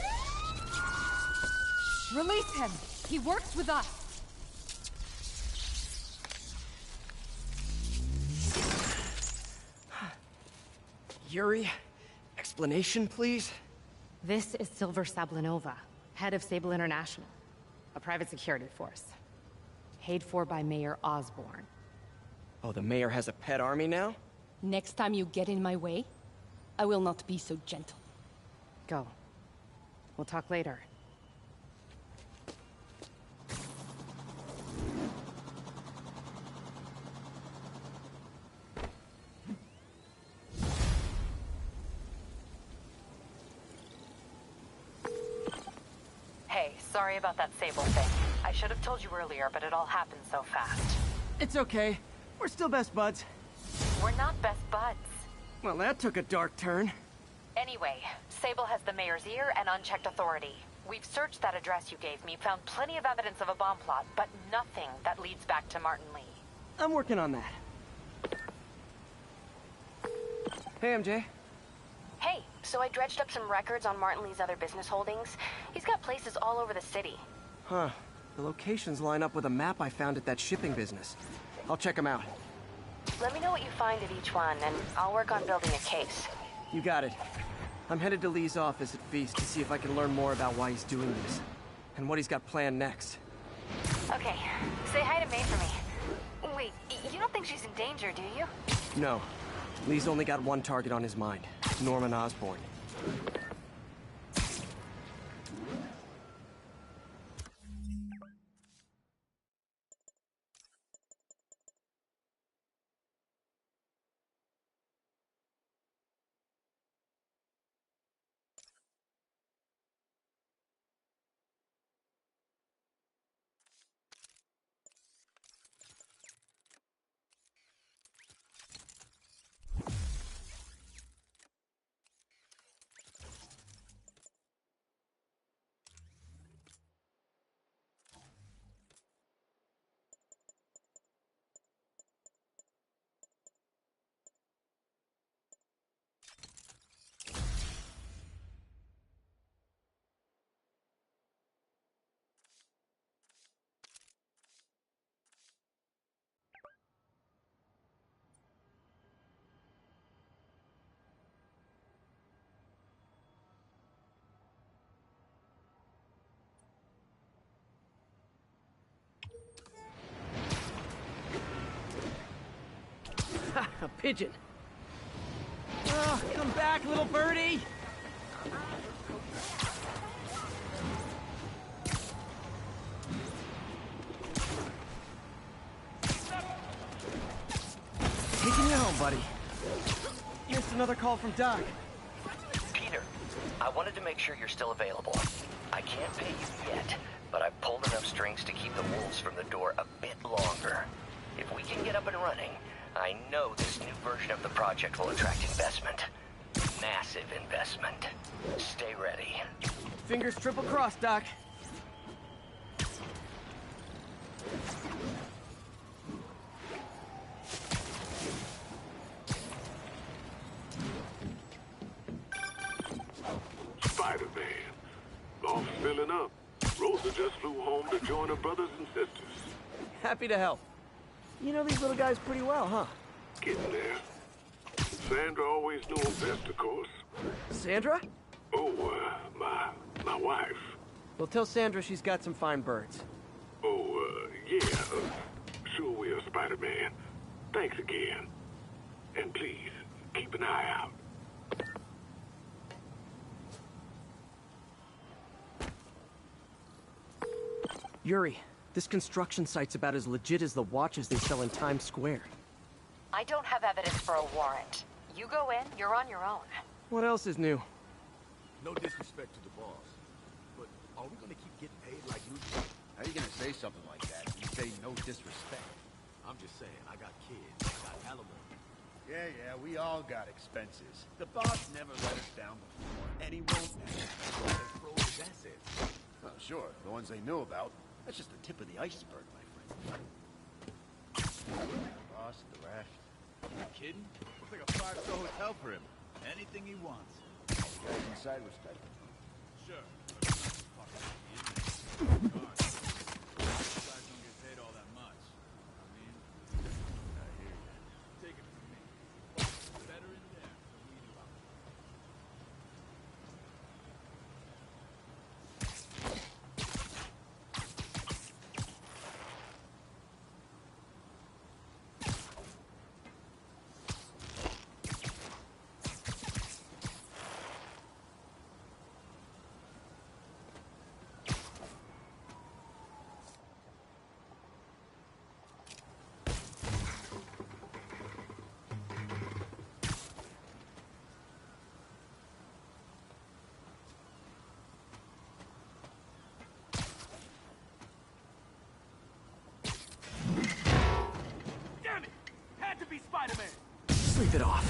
Release him. He works with us. Yuri, explanation, please? This is Silver Sablinova, head of Sable International, a private security force. Paid for by Mayor Osborn. Oh, the mayor has a pet army now? Next time you get in my way, I will not be so gentle. Go. We'll talk later. Hey, sorry about that Sable thing. I should have told you earlier, but it all happened so fast. It's okay. We're still best buds. We're not best buds. Well, that took a dark turn. Anyway, Sable has the mayor's ear and unchecked authority. We've searched that address you gave me, found plenty of evidence of a bomb plot, but nothing that leads back to Martin Lee. I'm working on that. Hey, MJ. Hey, so I dredged up some records on Martin Lee's other business holdings. He's got places all over the city. Huh. The locations line up with a map I found at that shipping business. I'll check them out. Let me know what you find at each one, and I'll work on building a case. You got it. I'm headed to Lee's office at Feast to see if I can learn more about why he's doing this. And what he's got planned next. Okay, say hi to May for me. Wait, you don't think she's in danger, do you? No. Lee's only got one target on his mind. Norman Osborn. A pigeon. Oh, come back, little birdie! Taking you home, buddy. Missed another call from Doc. Peter, I wanted to make sure you're still available. I can't pay you yet, but I've pulled enough strings to keep the wolves from the door a bit longer. If we can get up and running, I know this new version of the project will attract investment. Massive investment. Stay ready. Fingers triple crossed, Doc. Spider-Man. All filling up. Rosa just flew home to join her brothers and sisters. Happy to help. You know these little guys pretty well, huh? Getting there. Sandra always knew him best, of course. Sandra? Oh, my wife. Well, tell Sandra she's got some fine birds. Oh, yeah. Sure will, Spider-Man. Thanks again. And please, keep an eye out. Yuri, this construction site's about as legit as the watches they sell in Times Square. I don't have evidence for a warrant. You go in, you're on your own. What else is new? No disrespect to the boss, but are we gonna keep getting paid like usual? How are you gonna say something like that? You say no disrespect. I'm just saying, I got kids, I got alimony. Yeah, we all got expenses. The boss never let us down before, and he won't now. They froze his assets. Oh, sure, the ones they knew about. That's just the tip of the iceberg, my friend. Boss, the raft. You kidding? Looks like a 5-star hotel for him. Anything he wants. Guys inside was tight. Sure. Guys don't get paid all that much. I mean, I hear you. Take it from me. Better in there than we do out there. Spider-Man! Sleep it off.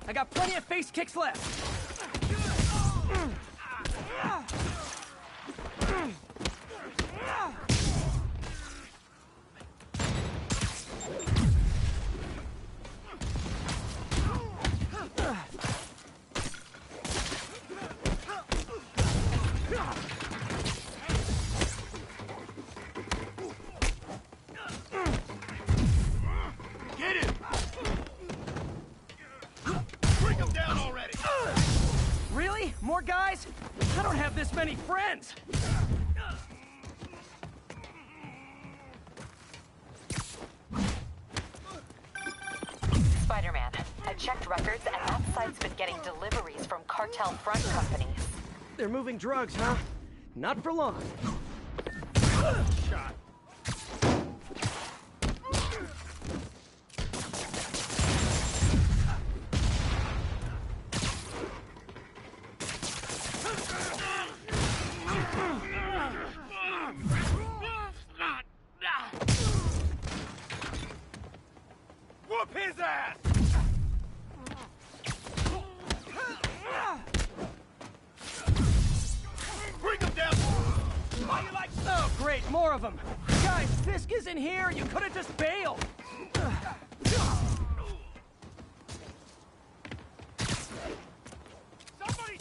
I got plenty of face kicks left. Get him! Bring him down already! Really? More guys? I don't have this many friends. Spider-Man, I checked records and that site's been getting deliveries from cartel front companies. They're moving drugs, huh? Not for long. Shot. Whoop his ass! Bring him down! How you like? Oh, great, more of them. Guys, Fisk isn't here. You could have just bailed. Somebody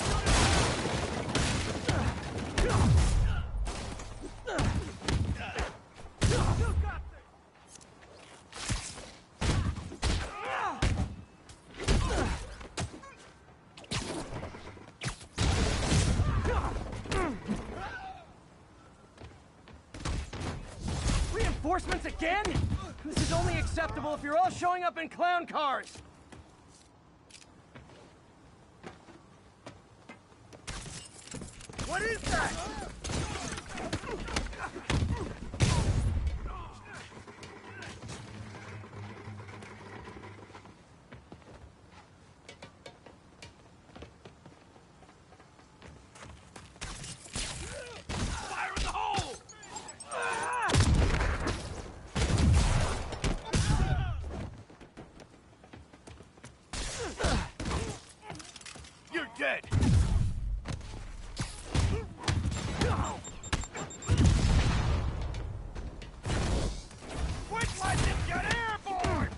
Reinforcements again? This is only acceptable if you're all showing up in clown cars. What is that? Fire in the hole! You're dead! Quick, let him get airborne!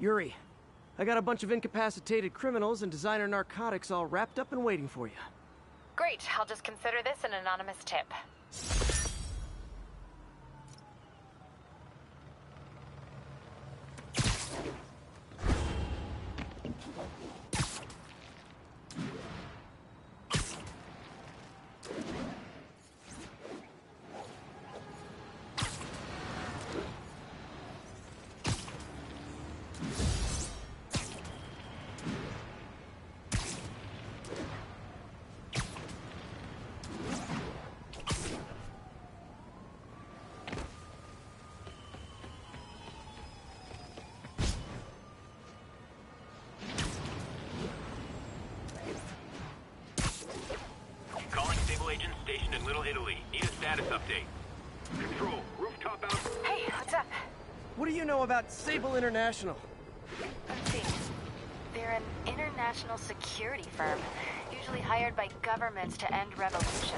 Yuri, I got a bunch of incapacitated criminals and designer narcotics all wrapped up and waiting for you. Great, I'll just consider this an anonymous tip. Calling Sable agents stationed in Little Italy. Need a status update. Control, rooftop out. Hey, what's up? What do you know about Sable International? Let's see. They're an international security firm, usually hired by governments to end revolutions.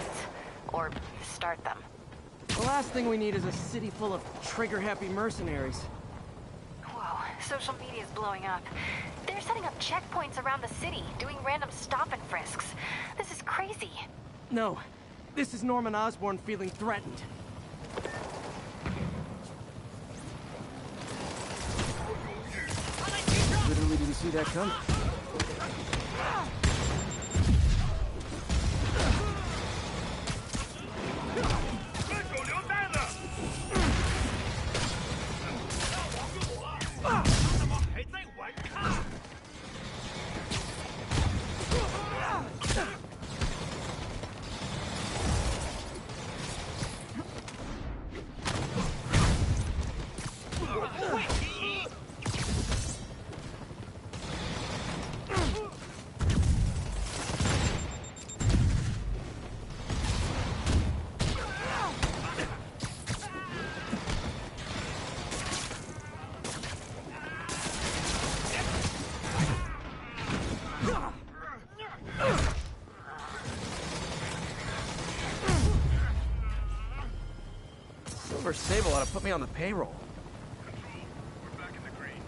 Or start them. The last thing we need is a city full of trigger-happy mercenaries. Whoa, social media's blowing up. They're setting up checkpoints around the city, doing random stop and frisks. This is crazy. No, this is Norman Osborn feeling threatened. Literally didn't see that coming. Silver Sable ought to put me on the payroll. We're back in the green.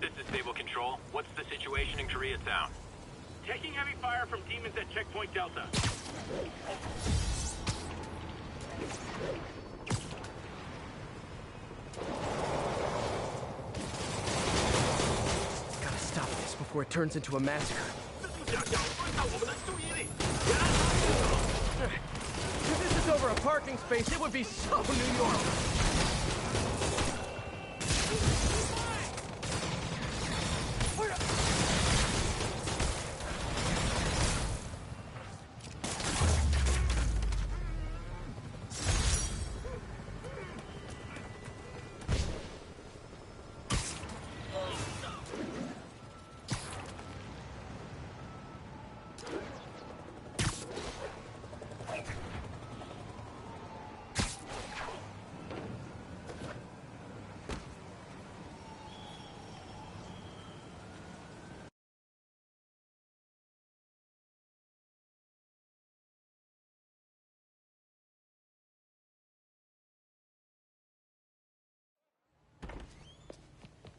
This is Sable Control. What's the situation in Koreatown? Taking heavy fire from demons at Checkpoint Delta. Gotta stop this before it turns into a massacre. If this is over a parking space, it would be so New York.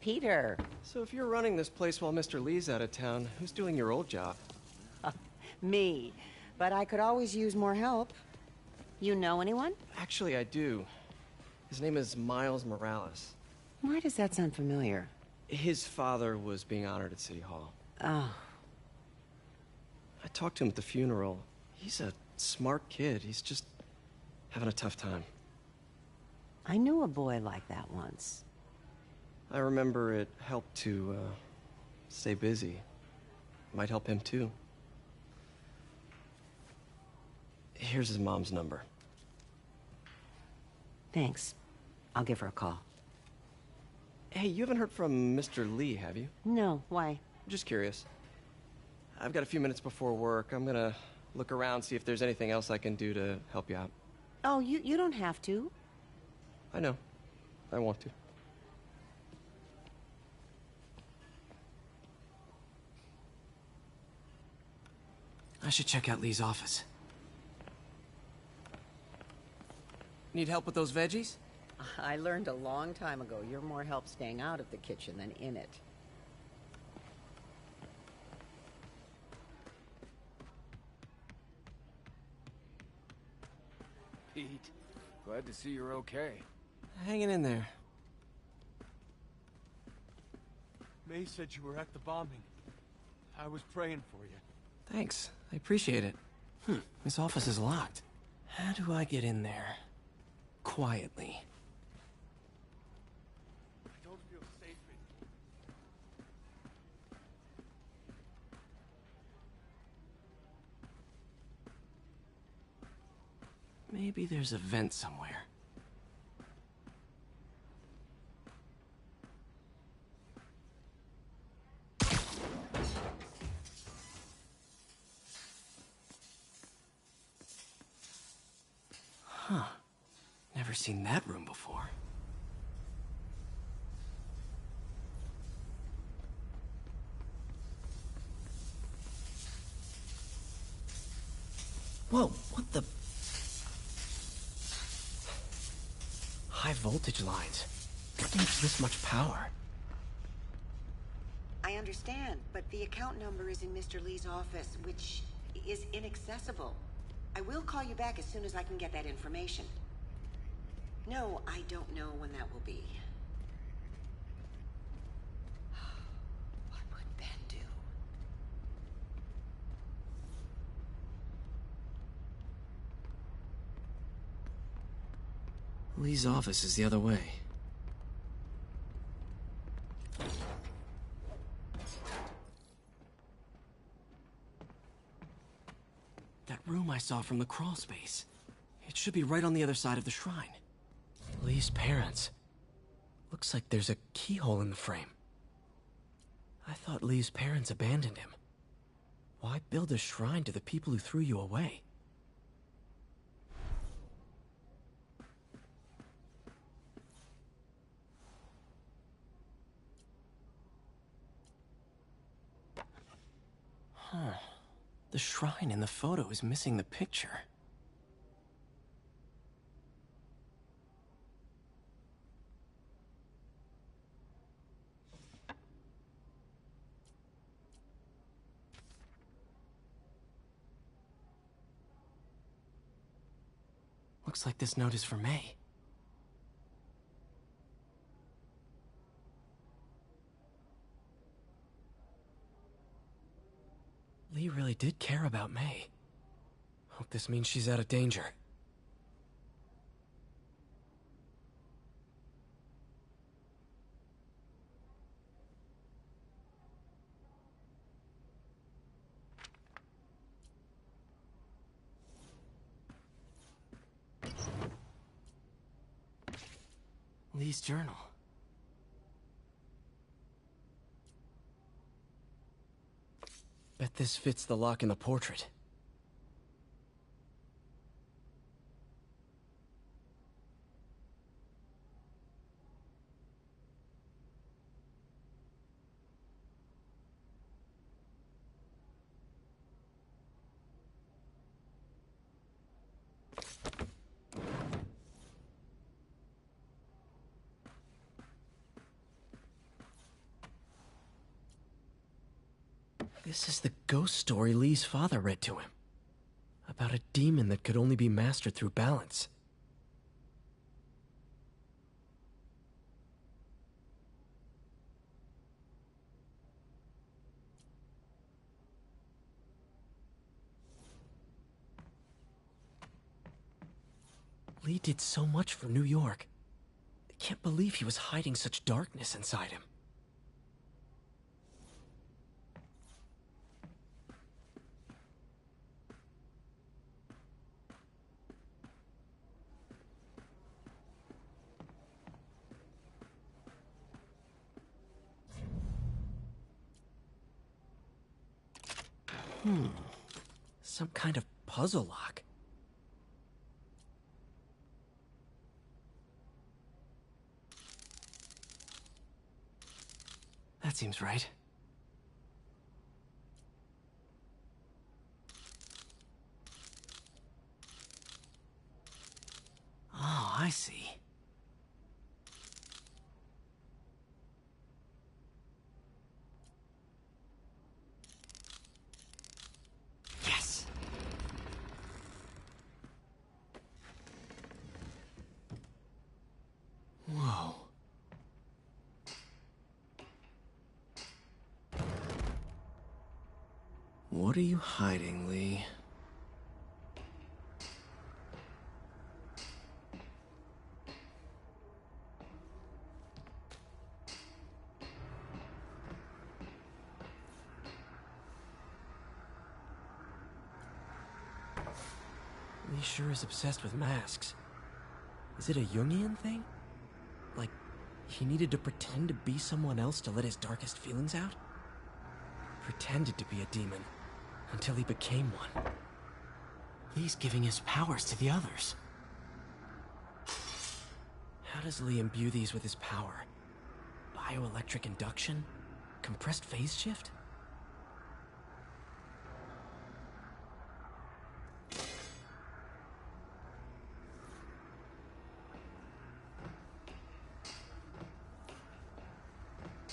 Peter. So if you're running this place while Mr. Lee's out of town, who's doing your old job? Me. But I could always use more help. You know anyone? Actually, I do. His name is Miles Morales. Why does that sound familiar? His father was being honored at City Hall. Oh. I talked to him at the funeral. He's a smart kid. He's just having a tough time. I knew a boy like that once. I remember it helped to, stay busy. Might help him, too. Here's his mom's number. Thanks. I'll give her a call. Hey, you haven't heard from Mr. Lee, have you? No, why? Just curious. I've got a few minutes before work. I'm gonna look around, see if there's anything else I can do to help you out. Oh, you don't have to. I know. I want to. I should check out Lee's office. Need help with those veggies? I learned a long time ago you're more help staying out of the kitchen than in it. Pete, glad to see you're okay. Hanging in there. May said you were at the bombing. I was praying for you. Thanks. I appreciate it. This office is locked. How do I get in there? Quietly. I don't feel safe in here. Maybe there's a vent somewhere. Huh. Never seen that room before. Whoa, what the... High voltage lines. What needs this much power? I understand, but the account number is in Mr. Lee's office, which is inaccessible. I will call you back as soon as I can get that information. No, I don't know when that will be. What would Ben do? Lee's office is the other way. room I saw from the crawl space. It should be right on the other side of the shrine. Lee's parents. Looks like there's a keyhole in the frame. I thought Lee's parents abandoned him. Why build a shrine to the people who threw you away? Huh. The shrine in the photo is missing the picture. Looks like this note is for May. Lee really did care about May. Hope this means she's out of danger. Lee's journal. Bet this fits the lock in the portrait. This is the ghost story Lee's father read to him. About a demon that could only be mastered through balance. Lee did so much for New York. I can't believe he was hiding such darkness inside him. Some kind of puzzle lock. That seems right. Oh, I see. Yes! Whoa. What are you hiding, Lee? Lee sure is obsessed with masks. Is it a Jungian thing? Like, he needed to pretend to be someone else to let his darkest feelings out? Pretended to be a demon, until he became one. Lee's giving his powers to the others. How does Lee imbue these with his power? Bioelectric induction? Compressed phase shift?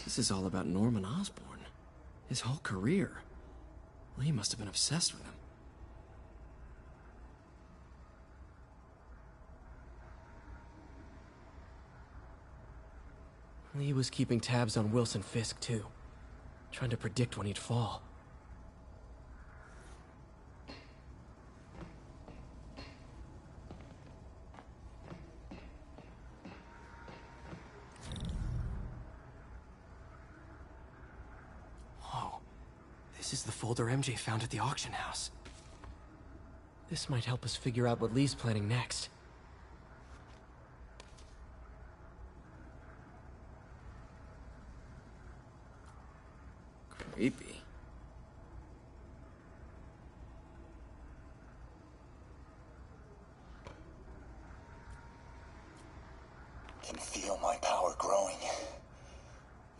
This is all about Norman Osborn. His whole career. Lee must have been obsessed with him. Lee was keeping tabs on Wilson Fisk, too. Trying to predict when he'd fall. This is the folder MJ found at the auction house. This might help us figure out what Lee's planning next. Creepy. Can feel my power growing,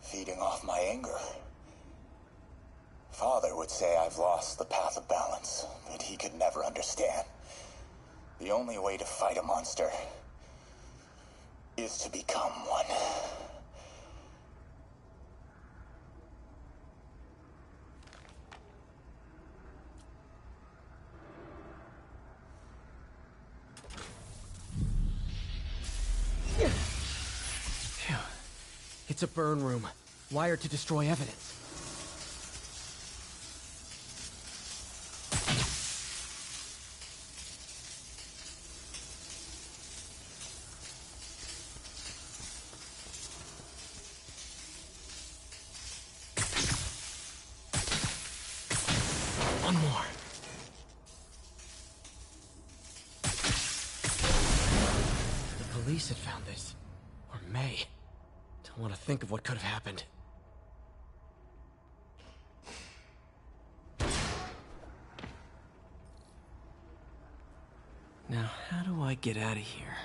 feeding off my anger. Father would say I've lost the path of balance, but he could never understand. The only way to fight a monster is to become one. Phew. It's a burn room, wired to destroy evidence. One more. The police had found this. Or May. Don't want to think of what could have happened. Now, how do I get out of here?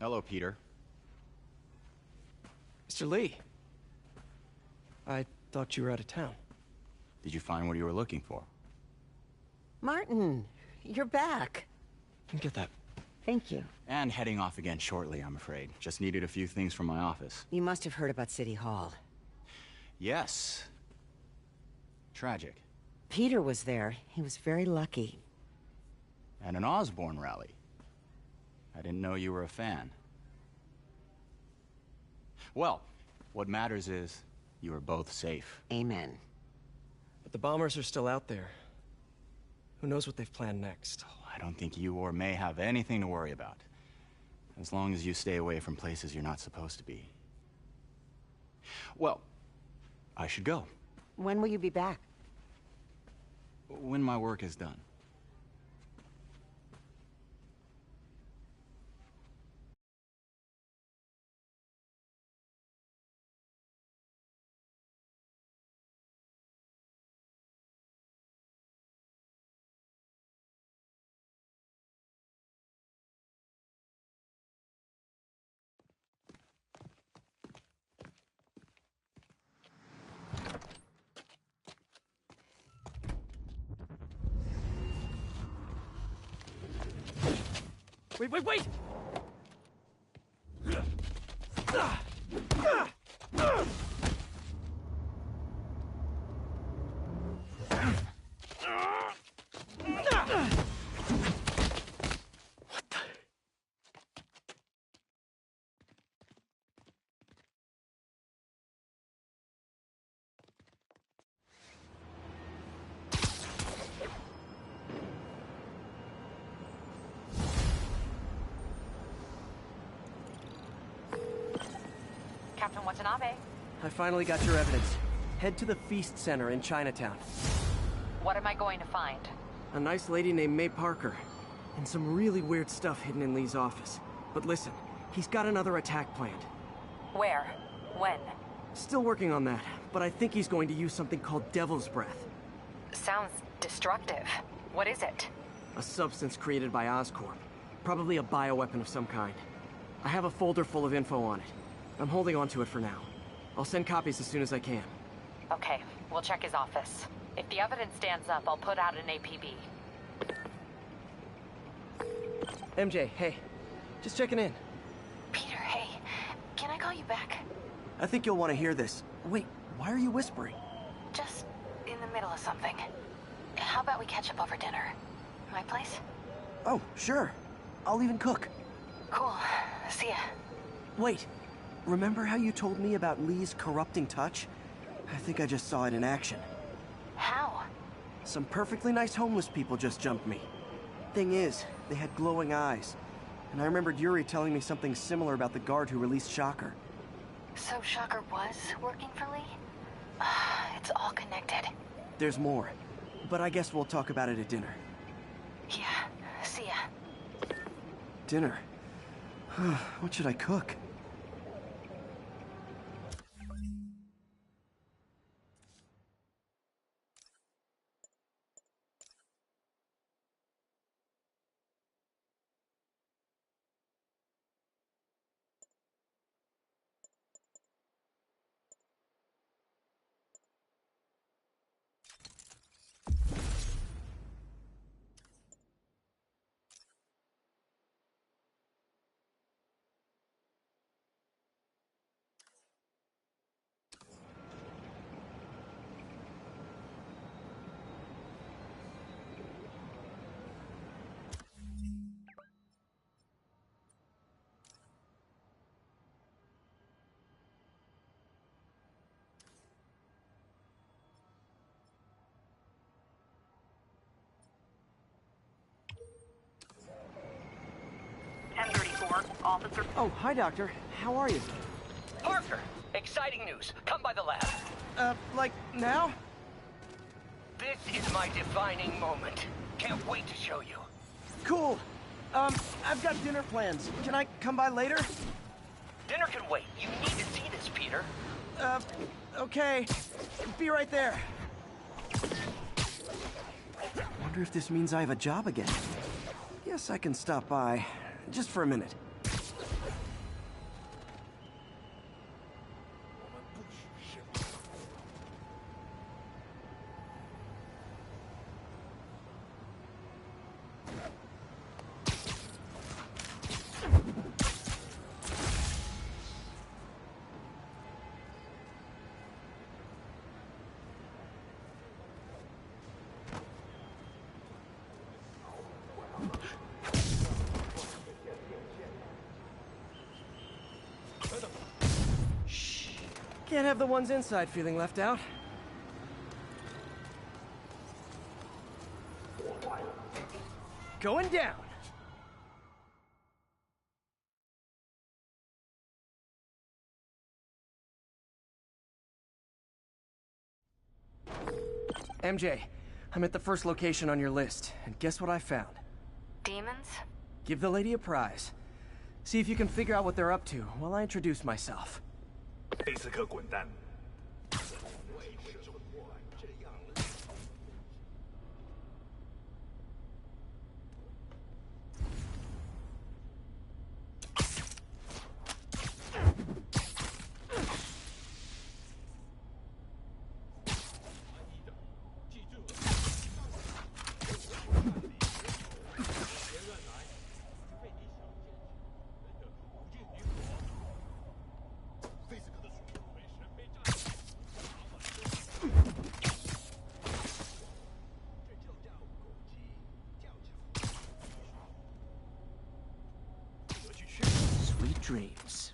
Hello, Peter. Mr. Lee. I thought you were out of town. Did you find what you were looking for? Martin, you're back. Get that. Thank you. And heading off again shortly, I'm afraid. Just needed a few things from my office. You must have heard about City Hall. Yes. Tragic. Peter was there. He was very lucky. At an Osborn rally. I didn't know you were a fan. Well, what matters is you are both safe. Amen. But the bombers are still out there. Who knows what they've planned next? I don't think you or May have anything to worry about. As long as you stay away from places you're not supposed to be. Well, I should go. When will you be back? When my work is done. Wait! Captain Watanabe. I finally got your evidence. Head to the Feast Center in Chinatown. What am I going to find? A nice lady named May Parker. And some really weird stuff hidden in Lee's office. But listen, he's got another attack planned. Where? When? Still working on that, but I think he's going to use something called Devil's Breath. Sounds destructive. What is it? A substance created by Oscorp. Probably a bioweapon of some kind. I have a folder full of info on it. I'm holding on to it for now. I'll send copies as soon as I can. Okay, we'll check his office. If the evidence stands up, I'll put out an APB. MJ, hey. Just checking in. Peter, hey. Can I call you back? I think you'll want to hear this. Wait, why are you whispering? Just in the middle of something. How about we catch up over dinner? My place? Oh, sure. I'll even cook. Cool. See ya. Wait. Remember how you told me about Lee's corrupting touch? I think I just saw it in action. How? Some perfectly nice homeless people just jumped me. Thing is, they had glowing eyes. And I remembered Yuri telling me something similar about the guard who released Shocker. So Shocker was working for Lee? It's all connected. There's more. But I guess we'll talk about it at dinner. Yeah, see ya. Dinner? What should I cook? Officer. Oh, hi, Doctor. How are you? Parker, exciting news. Come by the lab. Like now? This is my defining moment. Can't wait to show you. Cool. I've got dinner plans. Can I come by later? Dinner can wait. You need to see this, Peter. Okay. Be right there. Wonder if this means I have a job again. Guess I can stop by. Just for a minute. Can't have the ones inside feeling left out. Going down. MJ, I'm at the first location on your list, and guess what I found? Demons? Give the lady a prize. See if you can figure out what they're up to while I introduce myself. 贝斯克滚蛋！ Sweet dreams.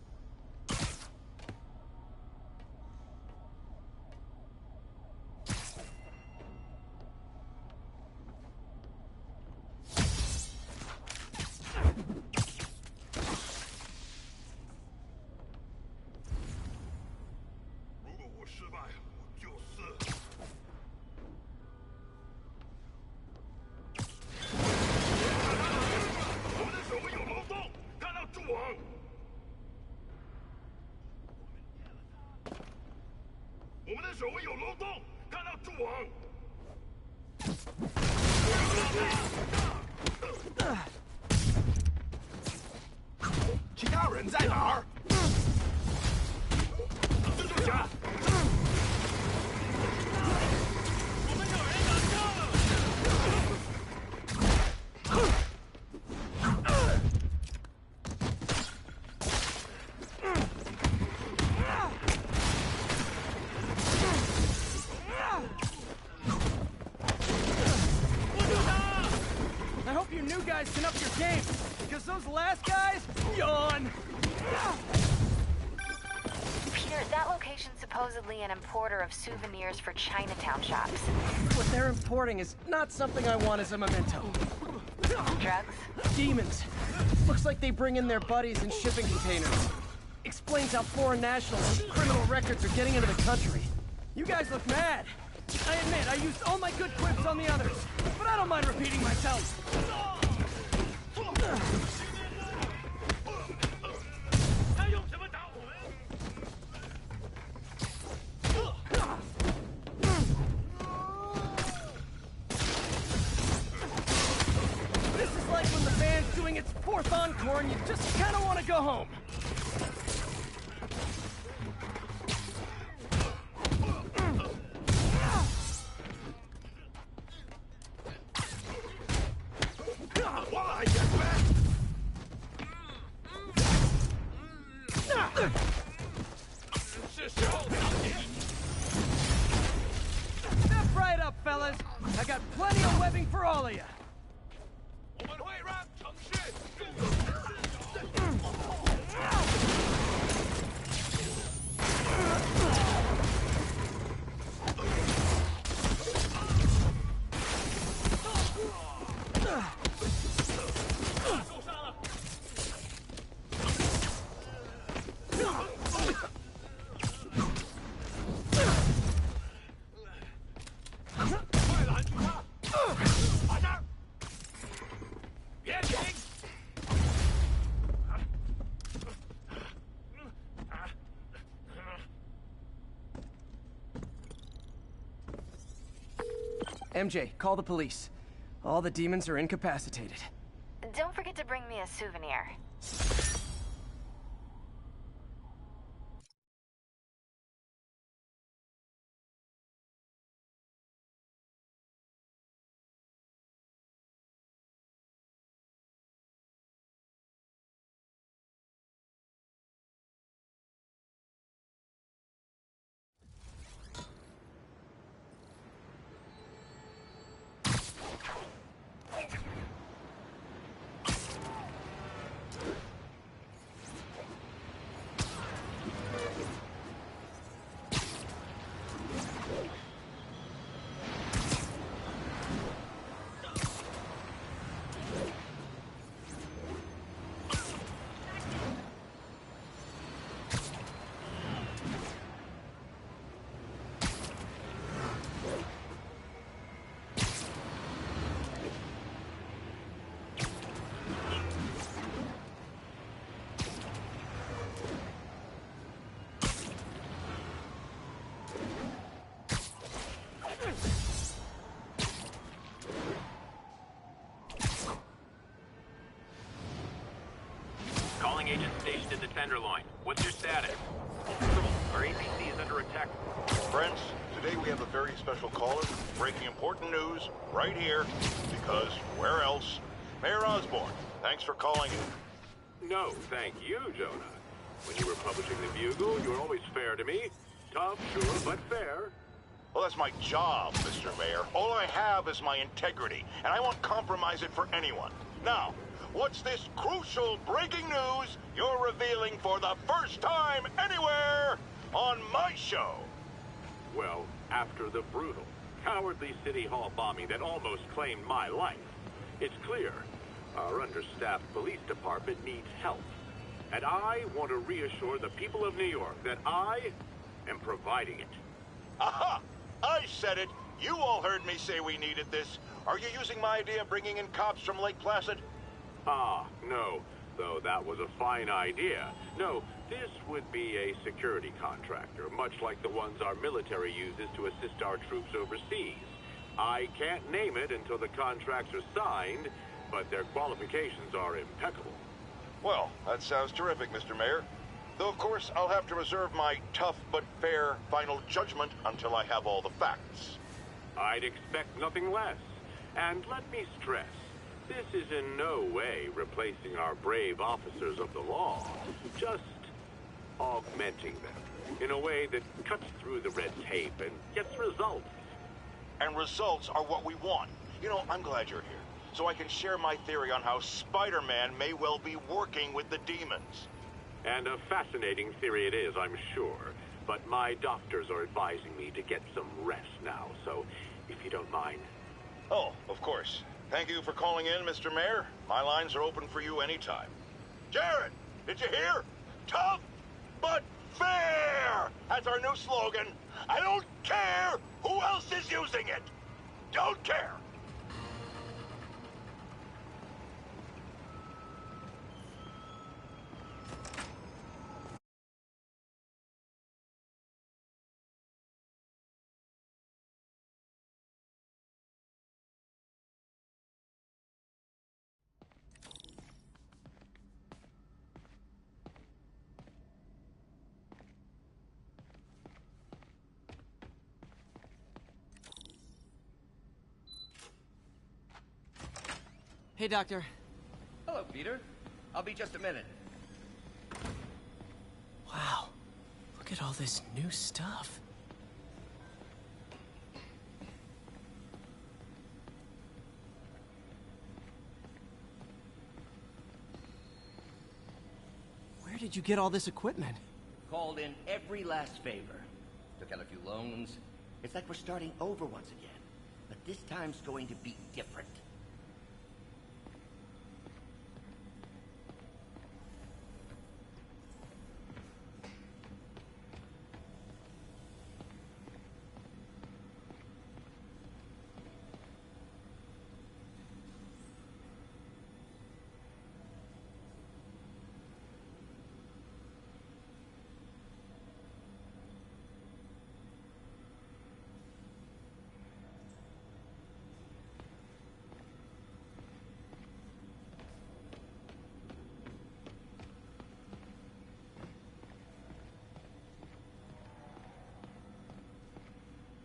I hope you new guys can up your game, because those last guys, yawn! Peter, that location station's supposedly an importer of souvenirs for Chinatown shops. What they're importing is not something I want as a memento. Drugs? Demons. Looks like they bring in their buddies in shipping containers. Explains how foreign nationals with criminal records are getting into the country. You guys look mad. I admit, I used all my good quips on the others, but I don't mind repeating myself. This is like when the band's doing its 4th encore and you just kind of want to go home. Step right up, fellas. I got plenty of webbing for all of you. MJ, call the police. All the demons are incapacitated. Don't forget to bring me a souvenir. Calling agent stationed at the Tenderloin. What's your status? Our APC is under attack. Friends, today we have a very special caller breaking important news right here, because where else? Mayor Osborn, thanks for calling in. No, thank you, Jonah. When you were publishing the Bugle, you were always fair to me. Tough, sure, but fair. Well, that's my job, Mr. Mayor. All I have is my integrity, and I won't compromise it for anyone. Now, what's this crucial breaking news you're revealing for the first time anywhere on my show? Well, after the brutal, cowardly City Hall bombing that almost claimed my life, it's clear our understaffed police department needs help. And I want to reassure the people of New York that I am providing it. Aha! I said it! You all heard me say we needed this. Are you using my idea of bringing in cops from Lake Placid? Ah, no. Though that was a fine idea. No, this would be a security contractor, much like the ones our military uses to assist our troops overseas. I can't name it until the contracts are signed, but their qualifications are impeccable. Well, that sounds terrific, Mr. Mayor. Though, of course, I'll have to reserve my tough but fair final judgment until I have all the facts. I'd expect nothing less. And let me stress, this is in no way replacing our brave officers of the law, just augmenting them in a way that cuts through the red tape and gets results. And results are what we want. You know, I'm glad you're here, so I can share my theory on how Spider-Man may well be working with the demons. And a fascinating theory it is, I'm sure. but my doctors are advising me to get some rest now, so if you don't mind. Oh, of course. Thank you for calling in, Mr. Mayor. My lines are open for you anytime. Jared, did you hear? Tough, but fair! That's our new slogan. I don't care who else is using it. Don't care. Hey, Doctor. Hello, Peter. I'll be just a minute. Wow. Look at all this new stuff. Where did you get all this equipment? Called in every last favor. Took out a few loans. It's like we're starting over once again. But this time's going to be different.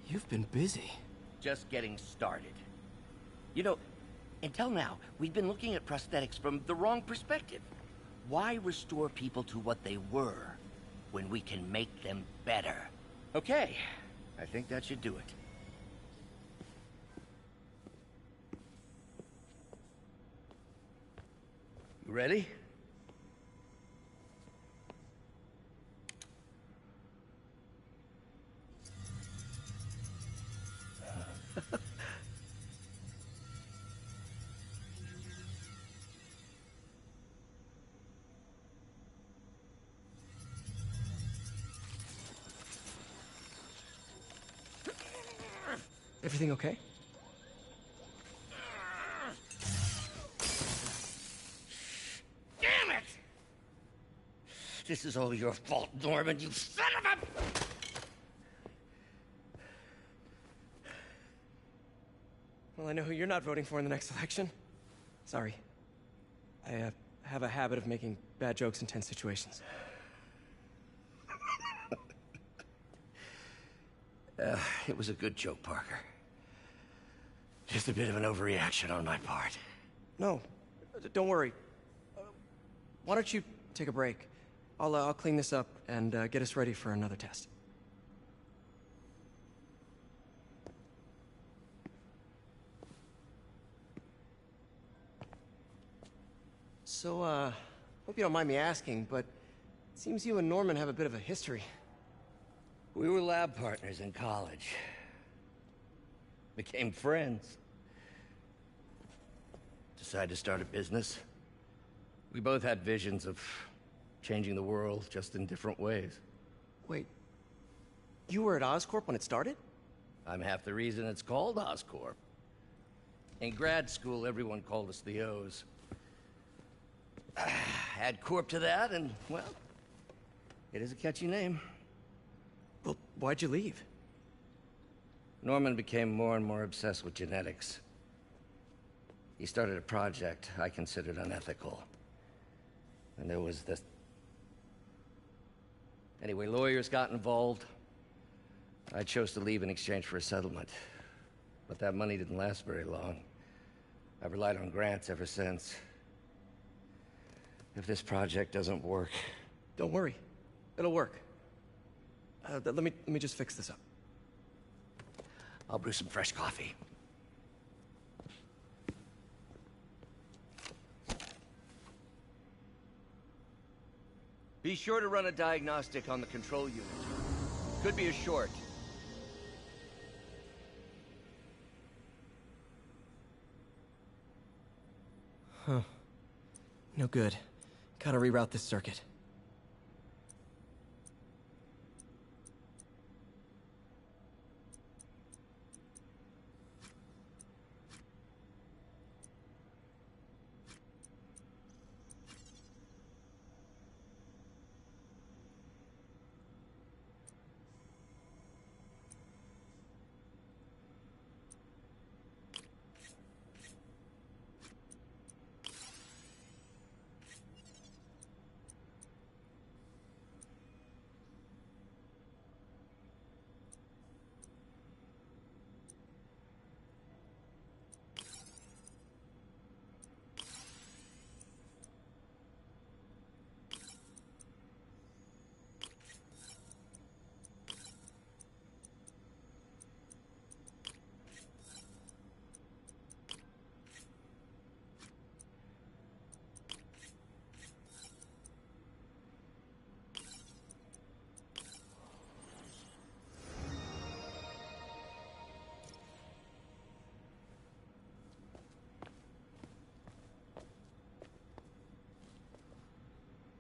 You've been busy. Just getting started. You know, until now, we've been looking at prosthetics from the wrong perspective. Why restore people to what they were when we can make them better? Okay, I think that should do it. You ready? Everything okay? Damn it! This is all your fault, Norman, you son of a... Well, I know who you're not voting for in the next election. Sorry. I have a habit of making bad jokes in tense situations. It was a good joke, Parker. Just a bit of an overreaction on my part. No, don't worry. Why don't you take a break? I'll clean this up and get us ready for another test. So, hope you don't mind me asking, but it seems you and Norman have a bit of a history. We were lab partners in college. Became friends. Decided to start a business. We both had visions of changing the world, just in different ways. Wait, you were at Oscorp when it started? I'm half the reason it's called Oscorp. In grad school, everyone called us the O's. Add Corp to that, and, well, it is a catchy name. Well, why'd you leave? Norman became more and more obsessed with genetics. He started a project I considered unethical. And there was this... Anyway, lawyers got involved. I chose to leave in exchange for a settlement. But that money didn't last very long. I've relied on grants ever since. If this project doesn't work... Don't worry. It'll work. Let me just fix this up. I'll brew some fresh coffee. Be sure to run a diagnostic on the control unit. Could be a short. Huh. No good. Gotta reroute this circuit.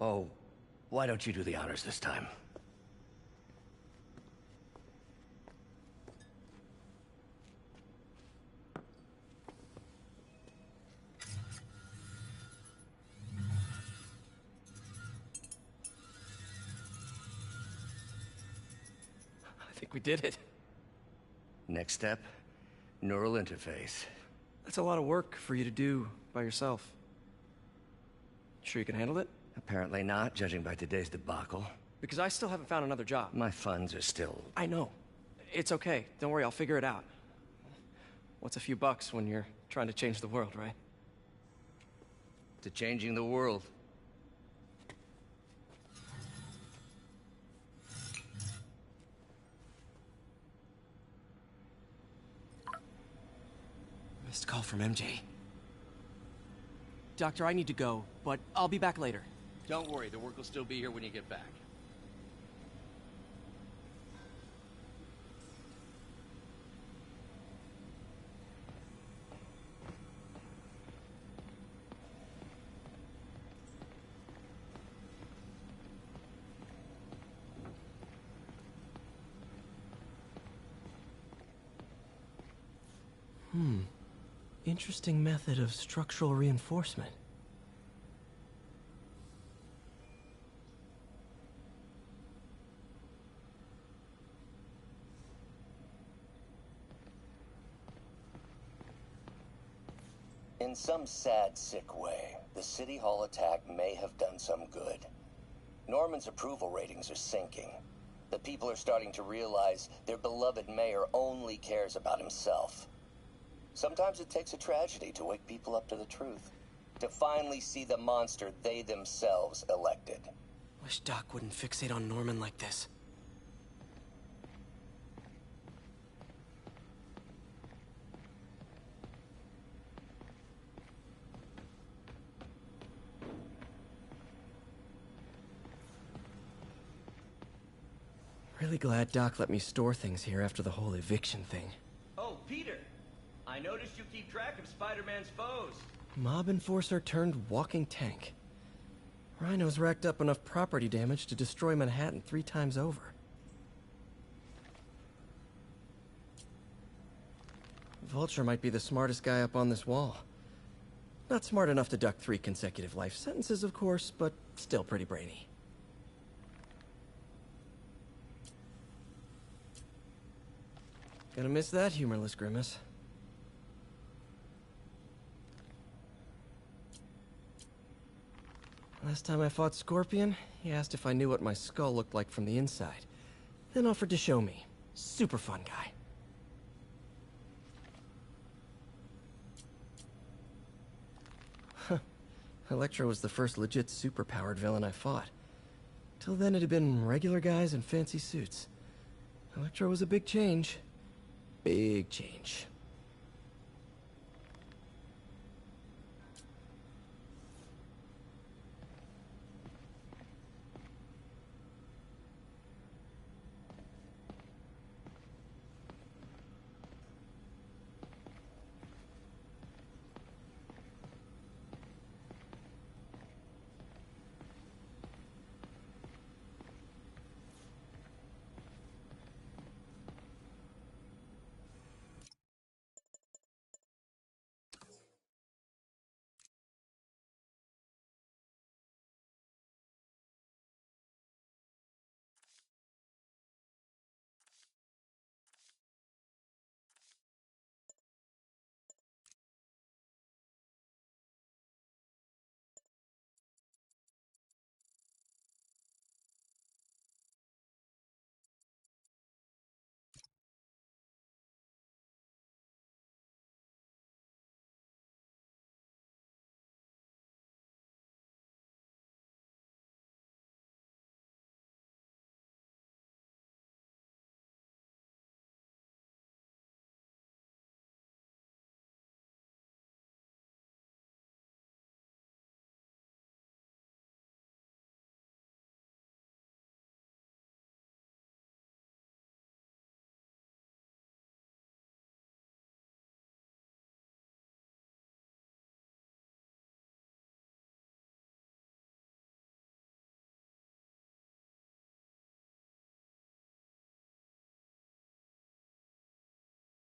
Oh, why don't you do the honors this time? I think we did it. Next step, neural interface. That's a lot of work for you to do by yourself. Sure you can handle it? Apparently not, judging by today's debacle. Because I still haven't found another job. My funds are still... I know. It's okay. Don't worry, I'll figure it out. What's a few bucks when you're trying to change the world, right? To changing the world. Missed call from MJ. Doctor, I need to go, but I'll be back later. Don't worry, the work will still be here when you get back. Interesting method of structural reinforcement. In some sad, sick way, the City Hall attack may have done some good. Norman's approval ratings are sinking. The people are starting to realize their beloved mayor only cares about himself. Sometimes it takes a tragedy to wake people up to the truth. To finally see the monster they themselves elected. Wish Doc wouldn't fixate on Norman like this. Really glad Doc let me store things here after the whole eviction thing. Oh, Peter! I noticed you keep track of Spider-Man's foes. Mob enforcer turned walking tank. Rhino's racked up enough property damage to destroy Manhattan 3 times over. Vulture might be the smartest guy up on this wall. Not smart enough to duck 3 consecutive life sentences, of course, but still pretty brainy. Gonna miss that humorless grimace. Last time I fought Scorpion, he asked if I knew what my skull looked like from the inside. Then offered to show me. Super fun guy. Huh. Electro was the first legit superpowered villain I fought. Till then it had been regular guys in fancy suits. Electro was a big change. Big change.